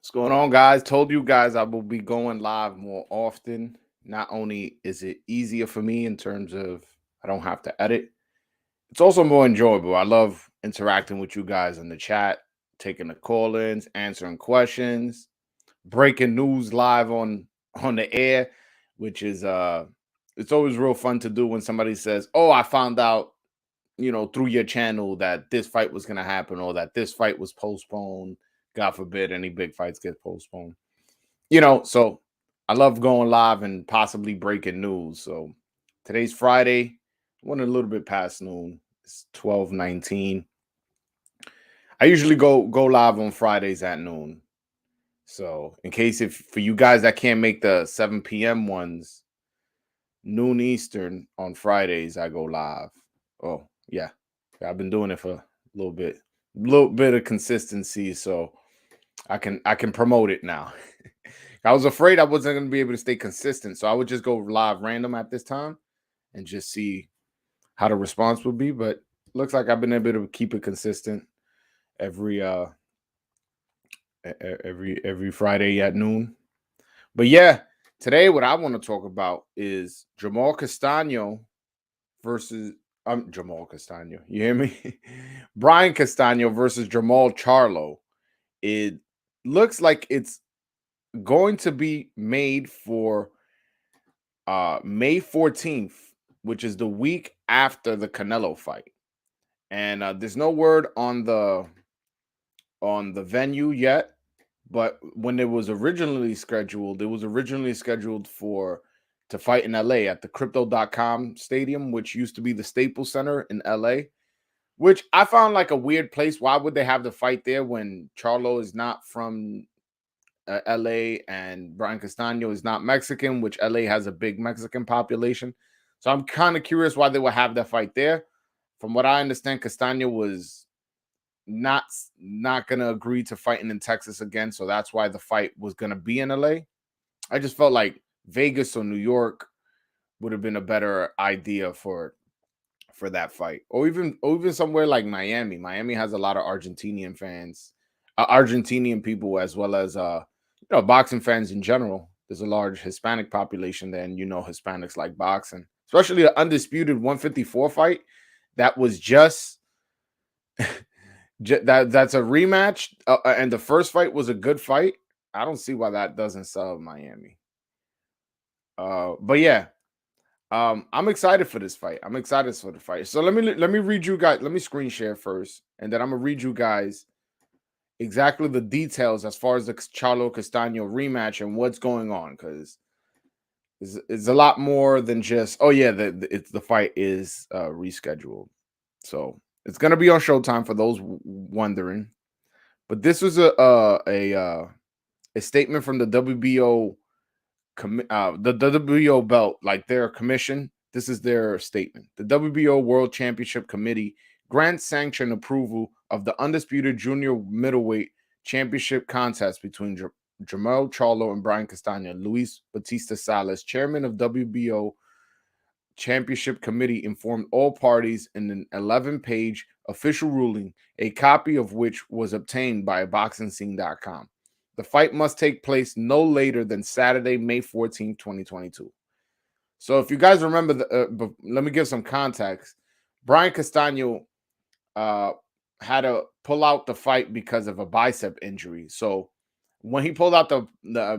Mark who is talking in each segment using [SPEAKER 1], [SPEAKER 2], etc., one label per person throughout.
[SPEAKER 1] What's going on, guys? Told you guys I will be going live more often. Not only is it easier for me in terms of I don't have to edit, it's also more enjoyable. I love interacting with you guys in the chat, taking the call-ins, answering questions, breaking news live on the air, which is it's always real fun to do when somebody says, "Oh, I found out, through your channel that this fight was going to happen or that this fight was postponed." God forbid any big fights get postponed. So I love going live and possibly breaking news. So today's Friday. Went a little bit past noon. It's 12:19. I usually go live on Fridays at noon. So in case if for you guys that can't make the 7 p.m. ones, noon Eastern on Fridays, I go live. Oh, yeah. I've been doing it for a little bit of consistency, so I can promote it now. I was afraid I wasn't going to be able to stay consistent, so I would just go live random at this time and just see how the response would be. But looks like I've been able to keep it consistent every every Friday at noon. But yeah, today what I want to talk about is Jermell Castano versus Jermell Castano. You hear me? Brian Castano versus Jermell Charlo. It looks like it's going to be made for May 14th, which is the week after the Canelo fight. And there's no word on the venue yet, but when it was originally scheduled for to fight in LA at the crypto.com stadium, which used to be the Staples Center in LA, which I found like a weird place. Why would they have the fight there when Charlo is not from LA and Brian Castano is not Mexican, which LA has a big Mexican population? So I'm kind of curious why they would have that fight there. From what I understand, Castano was not not gonna agree to fighting in Texas again, so that's why the fight was gonna be in LA. I just felt like Vegas or New York would have been a better idea for that fight, or even somewhere like Miami. Miami has a lot of Argentinian fans, Argentinian people, as well as boxing fans in general. There's a large Hispanic population there, and Hispanics like boxing, especially the undisputed 154 fight that was just that's a rematch, and the first fight was a good fight. I don't see why that doesn't sell Miami. But yeah, I'm excited for this fight. I'm excited for the fight. So let me read you guys. Let me screen share first, and then I'm gonna read you guys exactly the details as far as the Charlo Castano rematch and what's going on, because it's a lot more than just the fight is rescheduled. So it's gonna be on Showtime for those wondering. But this was a statement from the WBO, the WBO belt, like their commission. This is their statement. The WBO World Championship Committee grants sanction approval of the undisputed junior middleweight championship contest between Jermell Charlo and Brian Castano. Luis Batista Salas, chairman of WBO Championship Committee, informed all parties in an 11-page official ruling, a copy of which was obtained by BoxingScene.com. The fight must take place no later than Saturday, May 14th, 2022. So if you guys remember, let me give some context. Brian Castano uh, had to pull out the fight because of a bicep injury. So when he pulled out the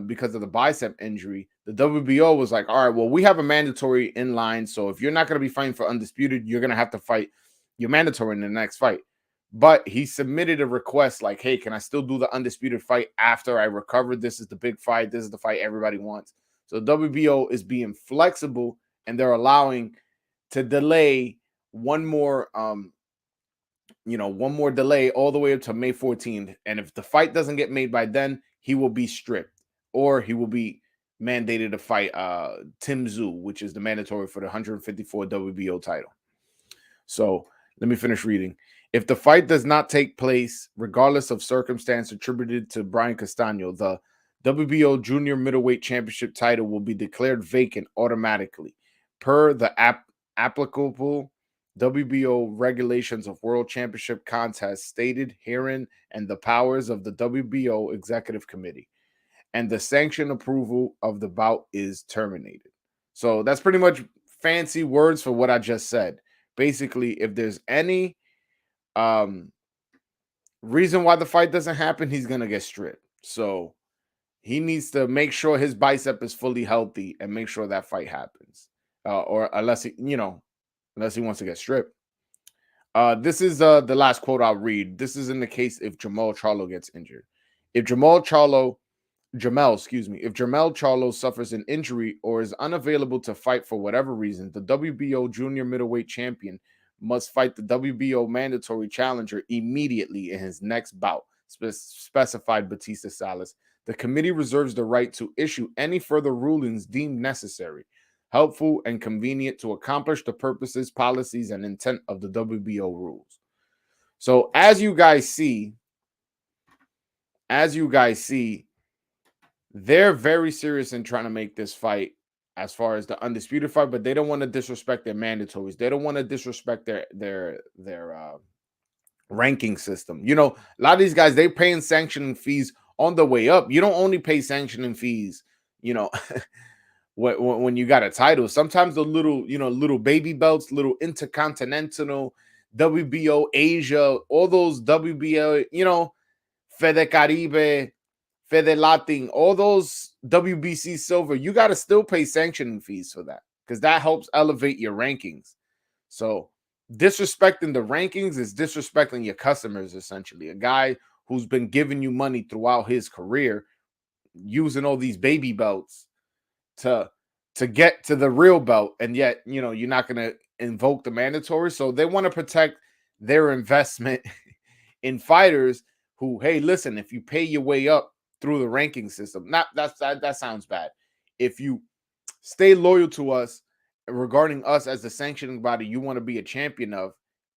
[SPEAKER 1] because of the bicep injury, the WBO was like, all right, well, we have a mandatory in line. So if you're not going to be fighting for undisputed, you're going to have to fight your mandatory in the next fight. But he submitted a request like, hey, can I still do the undisputed fight after I recover? This is the big fight. This is the fight everybody wants. So WBO is being flexible, and they're allowing to delay one more one more delay all the way up to May 14th. And if the fight doesn't get made by then, he will be stripped, or he will be mandated to fight Tim Tszyu, which is the mandatory for the 154 WBO title. So let me finish reading. If the fight does not take place, regardless of circumstance attributed to Brian Castano, the WBO Junior Middleweight Championship title will be declared vacant automatically per the applicable WBO regulations of World Championship contest stated herein and the powers of the WBO Executive Committee, and the sanction approval of the bout is terminated. So that's pretty much fancy words for what I just said. Basically, if there's any um, reason why the fight doesn't happen, he's gonna get stripped. So he needs to make sure his bicep is fully healthy and make sure that fight happens, or unless unless he wants to get stripped. This is the last quote I'll read. This is in the case if Jermell Charlo gets injured. If Jermell, excuse me, if Jermell Charlo suffers an injury or is unavailable to fight for whatever reason, the WBO junior middleweight champion must fight the WBO mandatory challenger immediately in his next bout, specified Batista Salas. The committee reserves the right to issue any further rulings deemed necessary, helpful, and convenient to accomplish the purposes, policies, and intent of the WBO rules. So as you guys see, they're very serious in trying to make this fight as far as the undisputed fight, but they don't want to disrespect their mandatories. They don't want to disrespect their ranking system. You know, a lot of these guys, they paying sanctioning fees on the way up. You don't only pay sanctioning fees, you know, when you got a title. Sometimes the little baby belts, little intercontinental, WBO Asia, all those WBO, Fede Caribe, Fede Latin, all those WBC silver, you got to still pay sanctioning fees for that because that helps elevate your rankings. So disrespecting the rankings is disrespecting your customers, essentially. A guy who's been giving you money throughout his career, using all these baby belts to get to the real belt, and yet you're not going to invoke the mandatory. So they want to protect their investment in fighters who, hey, listen, if you pay your way up through the ranking system, that sounds bad. If you stay loyal to us regarding us as the sanctioning body you want to be a champion of,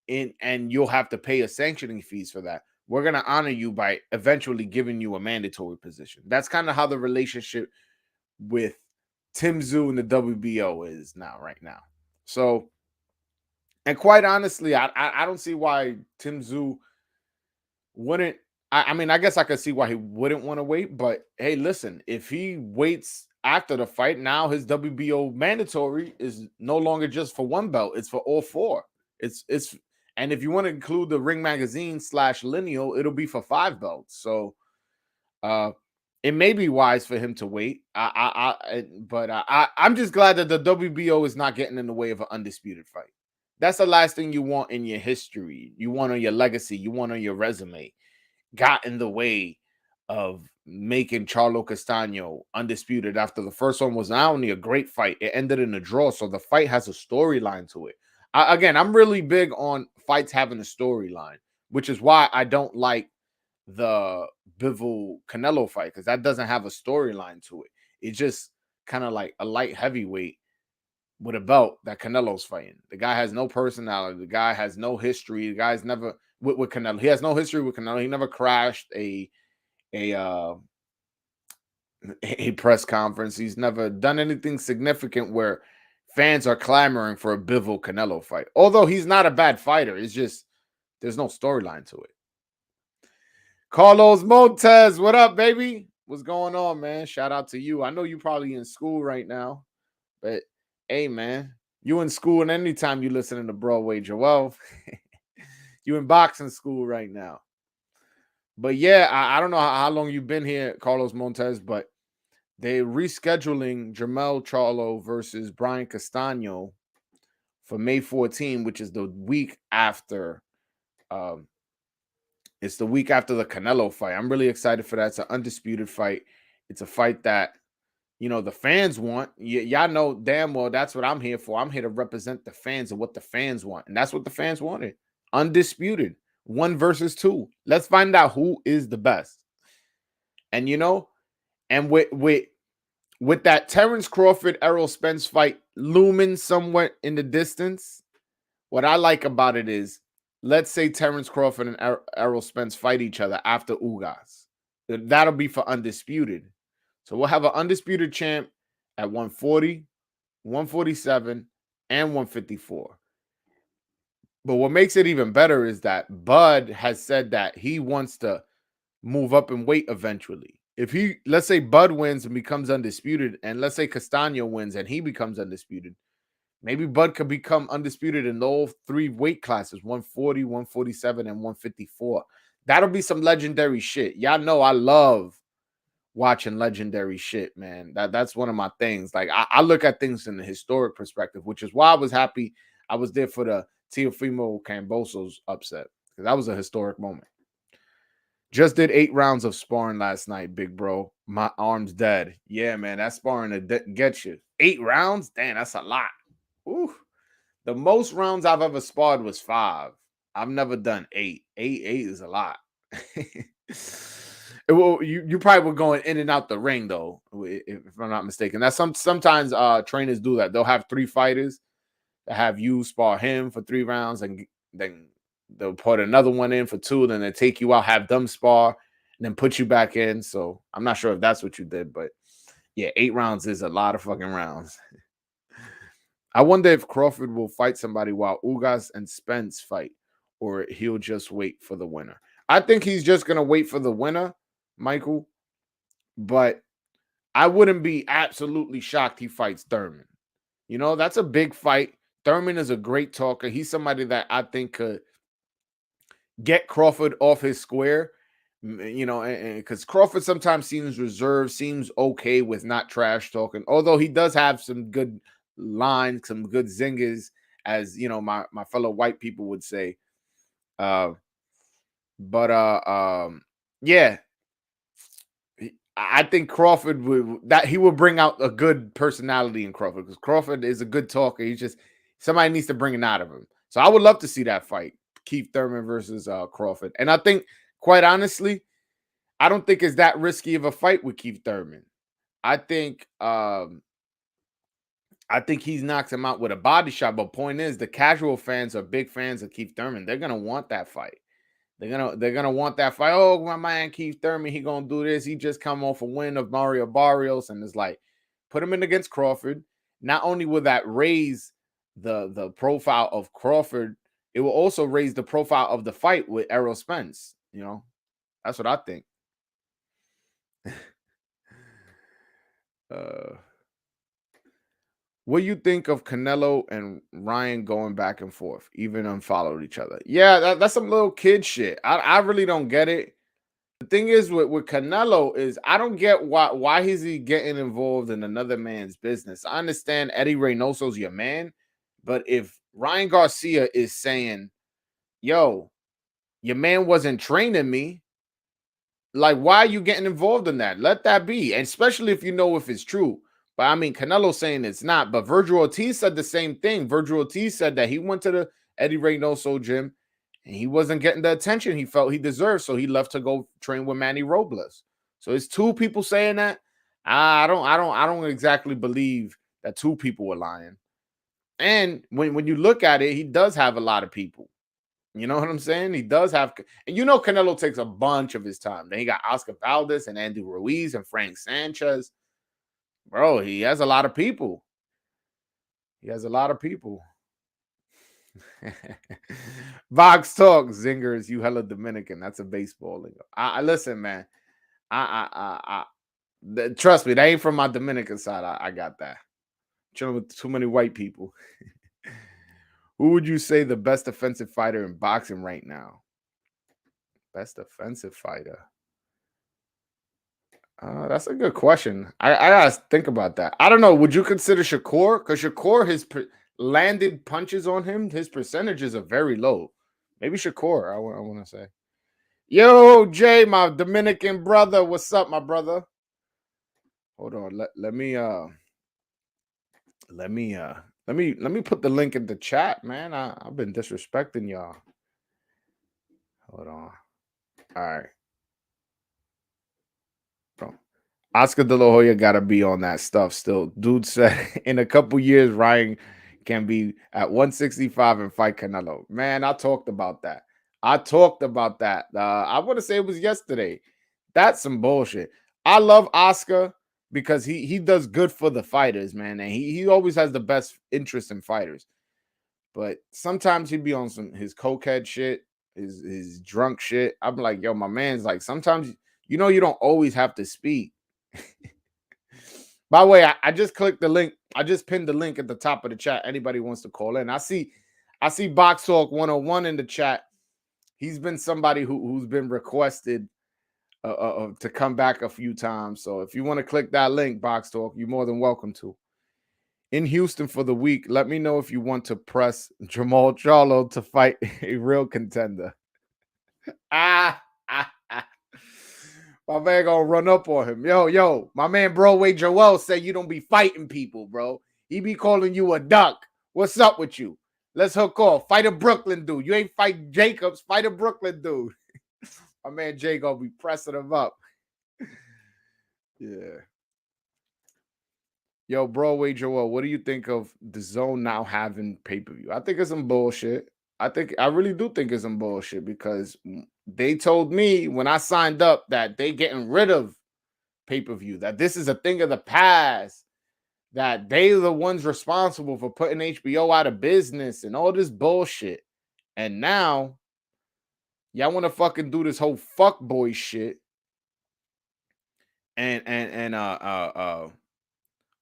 [SPEAKER 1] and you'll have to pay a sanctioning fees for that, we're going to honor you by eventually giving you a mandatory position. That's kind of how the relationship with Tim Tszyu and the WBO is right now. So, and quite honestly, I don't see why Tim Tszyu wouldn't. I mean, I guess I could see why he wouldn't want to wait, but hey, listen, if he waits after the fight, now his WBO mandatory is no longer just for one belt, it's for all four. It's and if you want to include the Ring Magazine / Lineal, it'll be for 5 belts. So it may be wise for him to wait. I'm just glad that the WBO is not getting in the way of an undisputed fight. That's the last thing you want in your history. You want on your legacy. You want on your resume. Got in the way of making Charlo Castano undisputed after the first one was not only a great fight, it ended in a draw. So the fight has a storyline to it. Again, I'm really big on fights having a storyline, which is why I don't like the Bevol Canelo fight, because that doesn't have a storyline to it. It's just kind of like a light heavyweight with a belt that Canelo's fighting. The guy has no personality. The guy has no history. The guy's never with Canelo. He has no history with Canelo. He never crashed a press conference. He's never done anything significant where fans are clamoring for a Bivol Canelo fight. Although he's not a bad fighter, it's just there's no storyline to it. Carlos Montes, what up, baby? What's going on, man? Shout out to you. I know you probably in school right now, but hey, man, you in school, and anytime you listening to Broadway Joel, you in boxing school right now. But yeah, I don't know how long you've been here, Carlos Montes, but they're rescheduling Jermell Charlo versus Brian Castano for May 14, which is the week after. It's the week after the Canelo fight. I'm really excited for that. It's an undisputed fight. It's a fight that the fans want. Y'all know damn well that's what I'm here for. I'm here to represent the fans and what the fans want, and that's what the fans wanted. Undisputed, 1 versus 2. Let's find out who is the best. And and with that Terrence Crawford Errol Spence fight looming somewhat in the distance, what I like about it is, let's say Terrence Crawford and Errol Spence fight each other after Ugas. That'll be for undisputed. So we'll have an undisputed champ at 140, 147, and 154. But what makes it even better is that Bud has said that he wants to move up in weight eventually. If he, let's say Bud wins and becomes undisputed, and let's say Castano wins and he becomes undisputed, maybe Bud could become undisputed in all three weight classes: 140, 147, and 154. That'll be some legendary shit. Y'all know I love watching legendary shit, man. That's one of my things. Like I look at things in the historic perspective, which is why I was happy I was there for the Teofimo Camboso's upset, because that was a historic moment. Just did 8 rounds of sparring last night, big bro. My arm's dead. Yeah, man, that sparring to get you. 8 rounds? Damn, that's a lot. Ooh. The most rounds I've ever sparred was 5. I've never done 8. 8 is a lot. Well, you probably were going in and out the ring though, if I'm not mistaken. That's sometimes trainers do that. They'll have 3 fighters that have you spar him for 3 rounds, and then they'll put another one in for 2, then they take you out, have them spar, and then put you back in. So I'm not sure if that's what you did, but yeah, 8 rounds is a lot of fucking rounds. I wonder if Crawford will fight somebody while Ugas and Spence fight, or he'll just wait for the winner. I think he's just going to wait for the winner, Michael, but I wouldn't be absolutely shocked he fights Thurman. You know, that's a big fight. Thurman is a great talker. He's somebody that I think could get Crawford off his square, you know, and because Crawford sometimes seems reserved, seems okay with not trash talking, although he does have some good lines, some good zingers, as you know, my fellow white people would say. Uh, but yeah, I think Crawford would bring out a good personality in Crawford, because Crawford is a good talker. He's just somebody needs to bring it out of him. So I would love to see that fight, Keith Thurman versus Crawford. And I think, quite honestly, I don't think it's that risky of a fight with Keith Thurman. I think he knocks him out with a body shot. But point is, the casual fans are big fans of Keith Thurman. They're gonna want that fight. They're gonna want that fight. Oh, my man Keith Thurman, he gonna do this. He just come off a win of Mario Barrios, and it's like, put him in against Crawford. Not only will that raise the profile of Crawford, it will also raise the profile of the fight with Errol Spence. You know, that's what I think. What do you think of Canelo and Ryan going back and forth, even unfollowed each other? Yeah, that's some little kid shit. I really don't get it. The thing is with Canelo is I don't get why is he getting involved in another man's business. I understand Eddie Reynoso's your man, but if Ryan Garcia is saying, yo, your man wasn't training me, like, why are you getting involved in that? Let that be. And especially if you know if it's true. But I mean, Canelo's saying it's not. But Virgil Ortiz said the same thing. Virgil Ortiz said that he went to the Eddie Reynoso gym and he wasn't getting the attention he felt he deserved. So he left to go train with Manny Robles. So it's 2 people saying that. I don't exactly believe that 2 people were lying. And when you look at it, he does have a lot of people. You know what I'm saying? He does have, and you know, Canelo takes a bunch of his time. Then he got Oscar Valdez and Andy Ruiz and Frank Sanchez. Bro, he has a lot of people. He has a lot of people. Vox Talk, Zingers, you hella Dominican. That's a baseball lingo. I listen, man. Trust me, that ain't from my Dominican side. I got that. Chilling with too many white people. Who would you say the best offensive fighter in boxing right now? Best offensive fighter. That's a good question. I gotta think about that. I don't know. Would you consider Shakur? Because Shakur, landed punches on him, his percentages are very low. Maybe Shakur. I want to say. Yo, Jay, my Dominican brother. What's up, my brother? Hold on. Let me put the link in the chat, man. I've been disrespecting y'all. Hold on. All right. Oscar De La Hoya got to be on that stuff still. Dude said in a couple years, Ryan can be at 165 and fight Canelo. Man, I talked about that. I want to say it was yesterday. That's some bullshit. I love Oscar because he does good for the fighters, man. And he always has the best interest in fighters. But sometimes he'd be on his cokehead shit, his drunk shit. I'm like, yo, my man's like, sometimes you don't always have to speak. By the way, I just clicked the link. I just pinned the link at the top of the chat. Anybody wants to call in. I see Box Talk 101 in the chat. He's been somebody who's been requested to come back a few times. So if you want to click that link, Box Talk, you're more than welcome to. In Houston for the week, let me know if you want to press Jermell Charlo to fight a real contender. My man gonna run up on him. Yo, my man Broadway Joel said you don't be fighting people, bro. He be calling you a duck. What's up with you? Let's hook off. Fight a Brooklyn dude. You ain't fight Jacobs. Fight a Brooklyn dude. My man Jay gonna be pressing him up. Yeah. Yo, Broadway Joel, what do you think of the Zone now having pay-per-view? I think it's some bullshit. I really do think it's some bullshit because they told me when I signed up that they getting rid of pay-per-view, that this is a thing of the past, that they're the ones responsible for putting HBO out of business and all this bullshit. And now y'all want to fucking do this whole fuckboy shit. And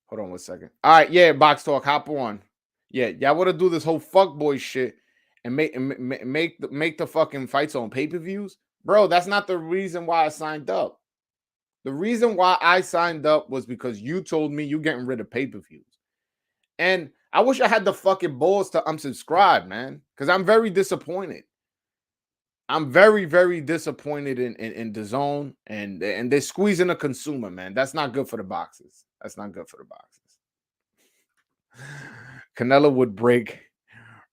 [SPEAKER 1] hold on 1 second. All right, yeah, Box Talk, hop on. Yeah, y'all want to do this whole fuckboy shit and make the fucking fights on pay-per-views? Bro, that's not the reason why I signed up. The reason why I signed up was because you told me you getting rid of pay-per-views. And I wish I had the fucking balls to unsubscribe, man, because I'm very disappointed. I'm very, very disappointed in the Zone, and they're squeezing the consumer, man. That's not good for the boxes. That's not good for the boxes. Canelo would break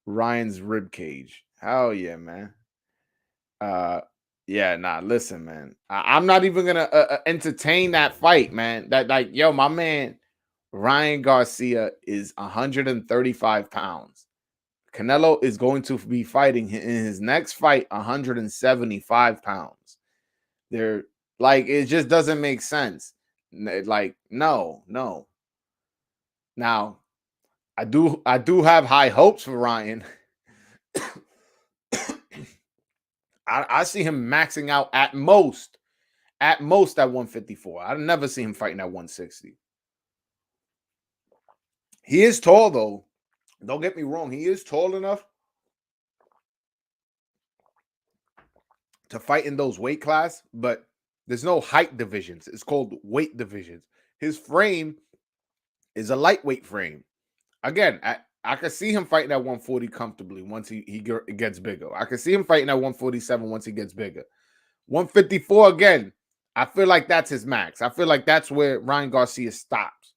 [SPEAKER 1] Ryan's rib cage. Hell yeah, man. Yeah, nah, listen, man. I'm not even gonna entertain that fight, man. That, like, yo, my man Ryan Garcia is 135 pounds. Canelo is going to be fighting in his next fight 175 pounds. They're like, it just doesn't make sense. Like, no. Now, I do have high hopes for Ryan. I see him maxing out at most at 154. I never see him fighting at 160. He is tall, though. Don't get me wrong. He is tall enough to fight in those weight class, but there's no height divisions. It's called weight divisions. His frame is a lightweight frame. Again, I can see him fighting at 140 comfortably once he gets bigger. I can see him fighting at 147 once he gets bigger. 154, again, I feel like that's his max. I feel like that's where Ryan Garcia stops.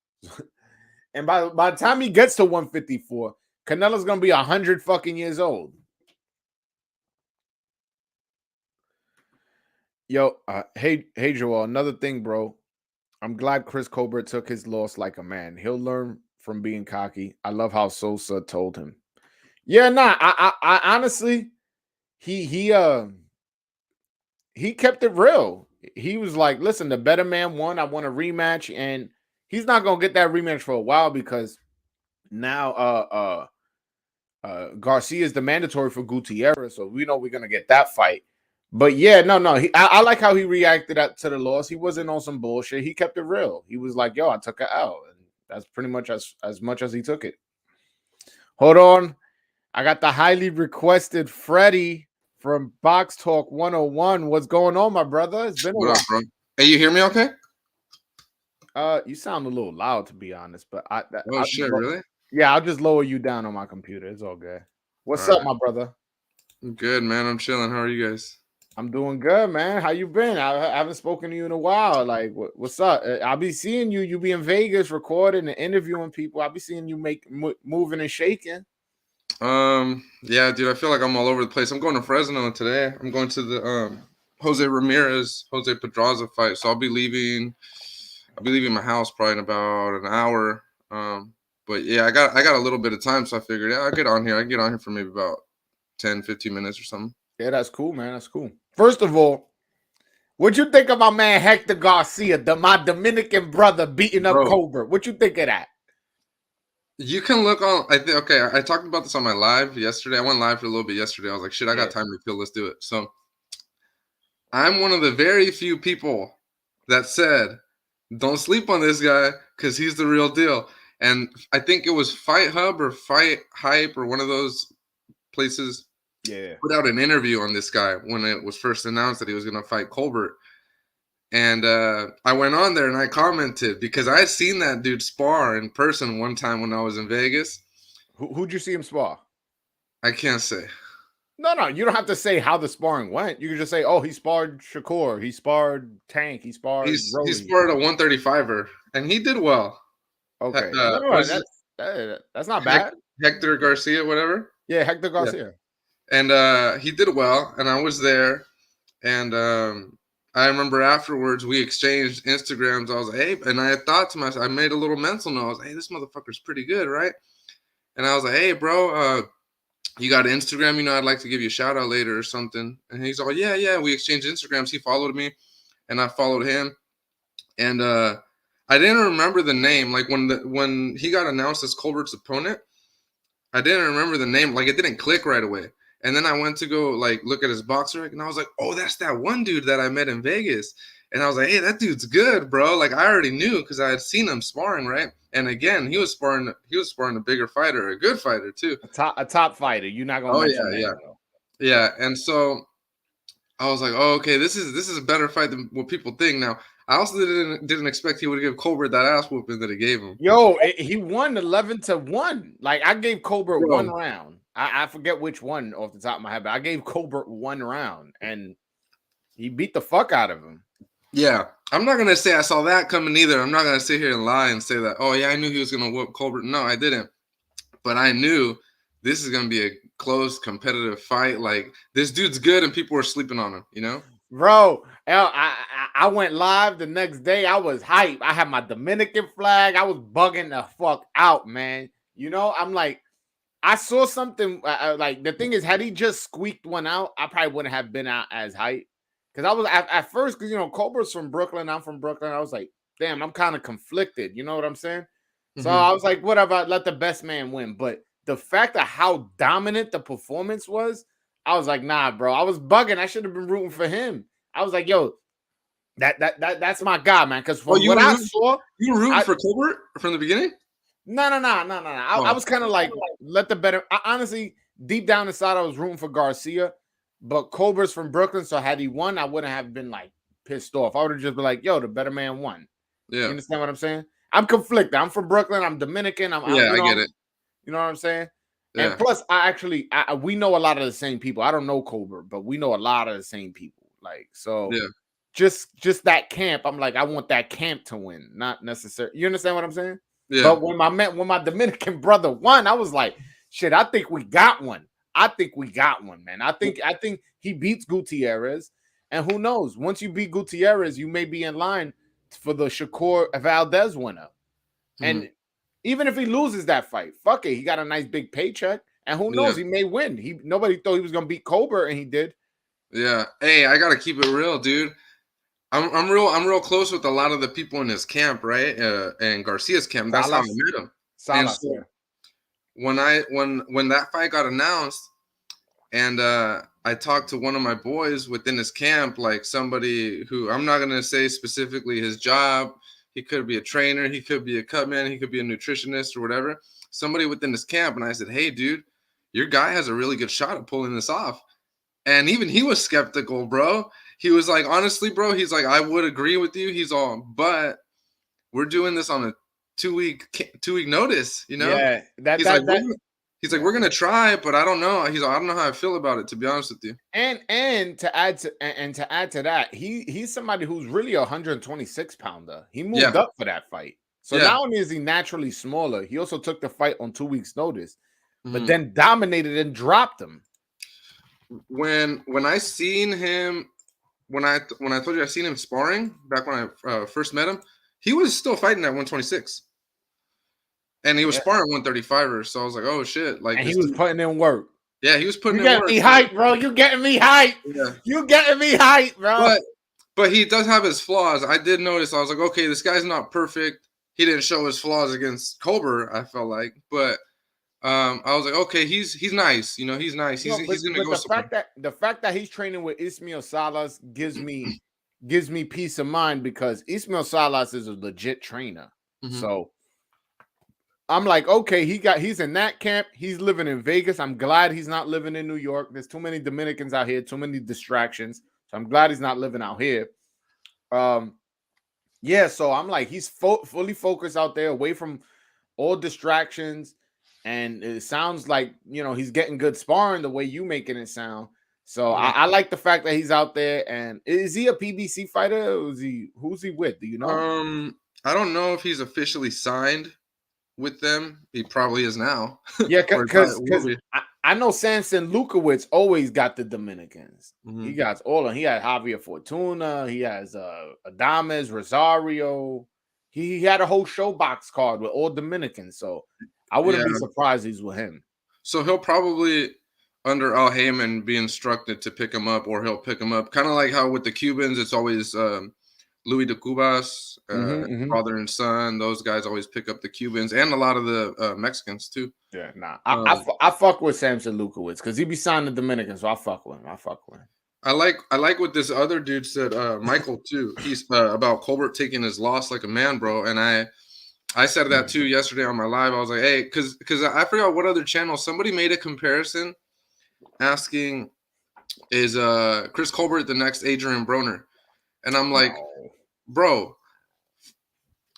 [SPEAKER 1] And by the time he gets to 154, Canelo's going to be 100 fucking years old. Yo, hey Joel, another thing, bro. I'm glad Chris Colbert took his loss like a man. He'll learn from being cocky. I love how Sosa told him. Yeah, nah, I honestly, he kept it real. He was like, listen, the better man won. I want a rematch, and he's not gonna get that rematch for a while because now Garcia is the mandatory for Gutierrez, so we know we're gonna get that fight. But yeah, no, I like how he reacted to the loss. He wasn't on some bullshit. He kept it real. He was like, yo, I took it out. And that's pretty much as much as he took it. Hold on. I got the highly requested Freddie from Box Talk 101. What's going on, my brother? It's been a while.
[SPEAKER 2] Up, bro? Hey, you hear me okay?
[SPEAKER 1] You sound a little loud, to be honest, but
[SPEAKER 2] Shit, really?
[SPEAKER 1] Yeah, I'll just lower you down on my computer. It's all good. What's up, my brother?
[SPEAKER 2] I'm good, man. I'm chilling. How are you guys?
[SPEAKER 1] I'm doing good, man. How you been? I haven't spoken to you in a while. Like, what's up? I'll be seeing you. You be in Vegas recording and interviewing people. I'll be seeing you moving and shaking.
[SPEAKER 2] Yeah, dude. I feel like I'm all over the place. I'm going to Fresno today. I'm going to the Jose Pedraza fight. So I'll be leaving my house probably in about an hour. But yeah, I got a little bit of time, so I figured, yeah, I'll get on here. I get on here for maybe about 10, 15 minutes or something.
[SPEAKER 1] Yeah, that's cool, man. That's cool. First of all, what'd you think of my man Hector Garcia, my Dominican brother beating up Colbert? What you think of that?
[SPEAKER 2] You can look on. I think okay. I talked about this on my live yesterday. I went live for a little bit yesterday. I was like, shit, I got
[SPEAKER 1] Yeah.
[SPEAKER 2] time to kill. Let's do it. So I'm one of the very few people that said, don't sleep on this guy because he's the real deal. And I think it was Fight Hub or Fight Hype or one of those places
[SPEAKER 1] Yeah.
[SPEAKER 2] put out an interview on this guy when it was first announced that he was going to fight Colbert. And I went on there and I commented because I had seen that dude spar in person one time when I was in Vegas.
[SPEAKER 1] Who'd you see him spar?
[SPEAKER 2] I can't say.
[SPEAKER 1] No, you don't have to say how the sparring went. You can just say, "Oh, he sparred Shakur, he sparred Tank, he sparred
[SPEAKER 2] He
[SPEAKER 1] Rolly."
[SPEAKER 2] sparred a 135er and he did well.
[SPEAKER 1] Okay, no,
[SPEAKER 2] Was it
[SPEAKER 1] that's not bad.
[SPEAKER 2] Hector Garcia, whatever?
[SPEAKER 1] Yeah, Hector
[SPEAKER 2] Yeah.
[SPEAKER 1] Garcia.
[SPEAKER 2] And he did well, and I was there. And I remember afterwards we exchanged Instagrams. I was like, hey, and I thought to myself, I made a little mental note. I was like, hey, this motherfucker's pretty good, right? And I was like, hey, bro, you got Instagram? You know, I'd like to give you a shout out later or something. And he's all, yeah. We exchanged Instagrams. He followed me, and I followed him. And I didn't remember the name. Like when he got announced as Colbert's opponent, I didn't remember the name. Like it didn't click right away. And then I went to go like look at his boxer, and I was like, oh, that's that one dude that I met in Vegas. And I was like, hey, that dude's good, bro. Like I already knew because I had seen him sparring, right? And again, he was sparring a bigger fighter, a good fighter too.
[SPEAKER 1] A top fighter. You're not gonna
[SPEAKER 2] Oh
[SPEAKER 1] mention
[SPEAKER 2] yeah,
[SPEAKER 1] that,
[SPEAKER 2] yeah. And so I was like, oh, okay, this is a better fight than what people think. Now, I also didn't expect he would give Colbert that ass whooping that he gave him.
[SPEAKER 1] Yo, he won 11-1. Like I gave Colbert
[SPEAKER 2] Bro.
[SPEAKER 1] one round. I forget which one off the top of my head, but I gave Colbert one round and he beat the fuck out of him.
[SPEAKER 2] Yeah, I'm not gonna say I saw that coming either. I'm not gonna sit here and lie and say that. Oh yeah, I knew he was gonna whoop Colbert. No, I didn't. But I knew this is gonna be a close, competitive fight. Like this dude's good, and people were sleeping on him. You know,
[SPEAKER 1] Bro, I went live the next day. I was hype. I had my Dominican flag. I was bugging the fuck out, man. You know, I'm like, I saw something like the thing is, had he just squeaked one out, I probably wouldn't have been out as hype. Because I was at first, because you know, Colbert's from Brooklyn, I'm from Brooklyn. I was like, damn, I'm kind of conflicted. You know what I'm saying? So I was like, whatever, let the best man win. But the fact of how dominant the performance was, I was like, nah, bro. I was bugging. I should have been rooting for him. I was like, yo, that's my guy, man. Because from what I saw,
[SPEAKER 2] you were rooting for Colbert from the beginning.
[SPEAKER 1] No. I was kind of like, let the better. Honestly, deep down inside, I was rooting for Garcia, but Colbert's from Brooklyn, so had he won, I wouldn't have been like pissed off. I would have just been like, yo, the better man won.
[SPEAKER 2] Yeah,
[SPEAKER 1] you understand what I'm saying? I'm conflicted. I'm from Brooklyn. I'm Dominican. I
[SPEAKER 2] get it.
[SPEAKER 1] You know what I'm saying?
[SPEAKER 2] Yeah.
[SPEAKER 1] And plus, we know a lot of the same people. I don't know Colbert, but we know a lot of the same people. Like, so
[SPEAKER 2] yeah.
[SPEAKER 1] Just that camp. I'm like, I want that camp to win, not necessarily. You understand what I'm saying?
[SPEAKER 2] Yeah.
[SPEAKER 1] But when my Dominican brother won, I was like, shit, I think we got one. Man. I think he beats Gutierrez. And who knows? Once you beat Gutierrez, you may be in line for the Shakur Valdez winner. And even if he loses that fight, fuck it. He got a nice big paycheck. And who knows? He may win. Nobody thought he was gonna beat Colbert, and he did.
[SPEAKER 2] Yeah. Hey, I gotta keep it real, dude. I'm real close with a lot of the people in his camp, right? And Garcia's camp. That's how I met him. And so when that fight got announced, and I talked to one of my boys within his camp, like somebody who I'm not gonna say specifically his job. He could be a trainer, he could be a cut man, he could be a nutritionist or whatever. Somebody within his camp, and I said, "Hey, dude, your guy has a really good shot at pulling this off." And even he was skeptical, bro. He was like, honestly, bro, he's like, I would agree with you. He's all, but we're doing this on a 2-week notice, you know?
[SPEAKER 1] Yeah,
[SPEAKER 2] he's like, we're gonna try, but I don't know. He's like, I don't know how I feel about it, to be honest with you.
[SPEAKER 1] And to add to that, he's somebody who's really a 126 pounder. He moved up for that fight. So not only is he naturally smaller, he also took the fight on 2 weeks' notice, but then dominated and dropped him.
[SPEAKER 2] When I seen him, when I told you I seen him sparring back when I first met him, he was still fighting at 126, and he was sparring 135ers. So I was like, oh shit! Like,
[SPEAKER 1] and he was putting in work.
[SPEAKER 2] Yeah, he was putting
[SPEAKER 1] in work. You getting me hype, bro? You getting me hype?
[SPEAKER 2] Yeah.
[SPEAKER 1] You getting me hype, bro?
[SPEAKER 2] But he does have his flaws. I did notice. I was like, okay, this guy's not perfect. he didn't show his flaws against Colbert. I felt like, but I was like, okay, he's nice. You know, he's nice.
[SPEAKER 1] No,
[SPEAKER 2] He's gonna
[SPEAKER 1] but
[SPEAKER 2] go somewhere.
[SPEAKER 1] the fact that he's training with Ismail Salas gives me peace of mind because Ismail Salas is a legit trainer.
[SPEAKER 2] Mm-hmm.
[SPEAKER 1] So I'm like, okay, he's in that camp. He's living in Vegas. I'm glad he's not living in New York. There's too many Dominicans out here, too many distractions. So I'm glad he's not living out here. Yeah, so I'm like, he's fully focused out there, away from all distractions. And it sounds like, he's getting good sparring the way you making it sound. So
[SPEAKER 2] Yeah.
[SPEAKER 1] I like the fact that he's out there. And is he a PBC fighter? Or who's he with? Do you know?
[SPEAKER 2] I don't know if he's officially signed with them. He probably is now.
[SPEAKER 1] Yeah,
[SPEAKER 2] Or he probably
[SPEAKER 1] because
[SPEAKER 2] will be.
[SPEAKER 1] I know Samson Lukowicz always got the Dominicans.
[SPEAKER 2] Mhm.
[SPEAKER 1] He got all of them. He had Javier Fortuna. He has Adames, Rosario. He had a whole show box card with all Dominicans. So I wouldn't
[SPEAKER 2] Yeah.
[SPEAKER 1] be surprised he's with him.
[SPEAKER 2] So he'll probably, under Al Heyman, be instructed to pick him up, or he'll pick him up. Kind of like how with the Cubans, it's always Louis de Cubas, father and son. Those guys always pick up the Cubans and a lot of the Mexicans too.
[SPEAKER 1] Yeah, nah. I fuck with Samson Lukowicz because he be signing the Dominicans, so I fuck with him.
[SPEAKER 2] I like what this other dude said, Michael too. He's about Colbert taking his loss like a man, bro. And I said that too yesterday on my live. I was like, hey, because I forgot what other channel somebody made a comparison asking, is Chris Colbert the next Adrian Broner? And I'm like, bro,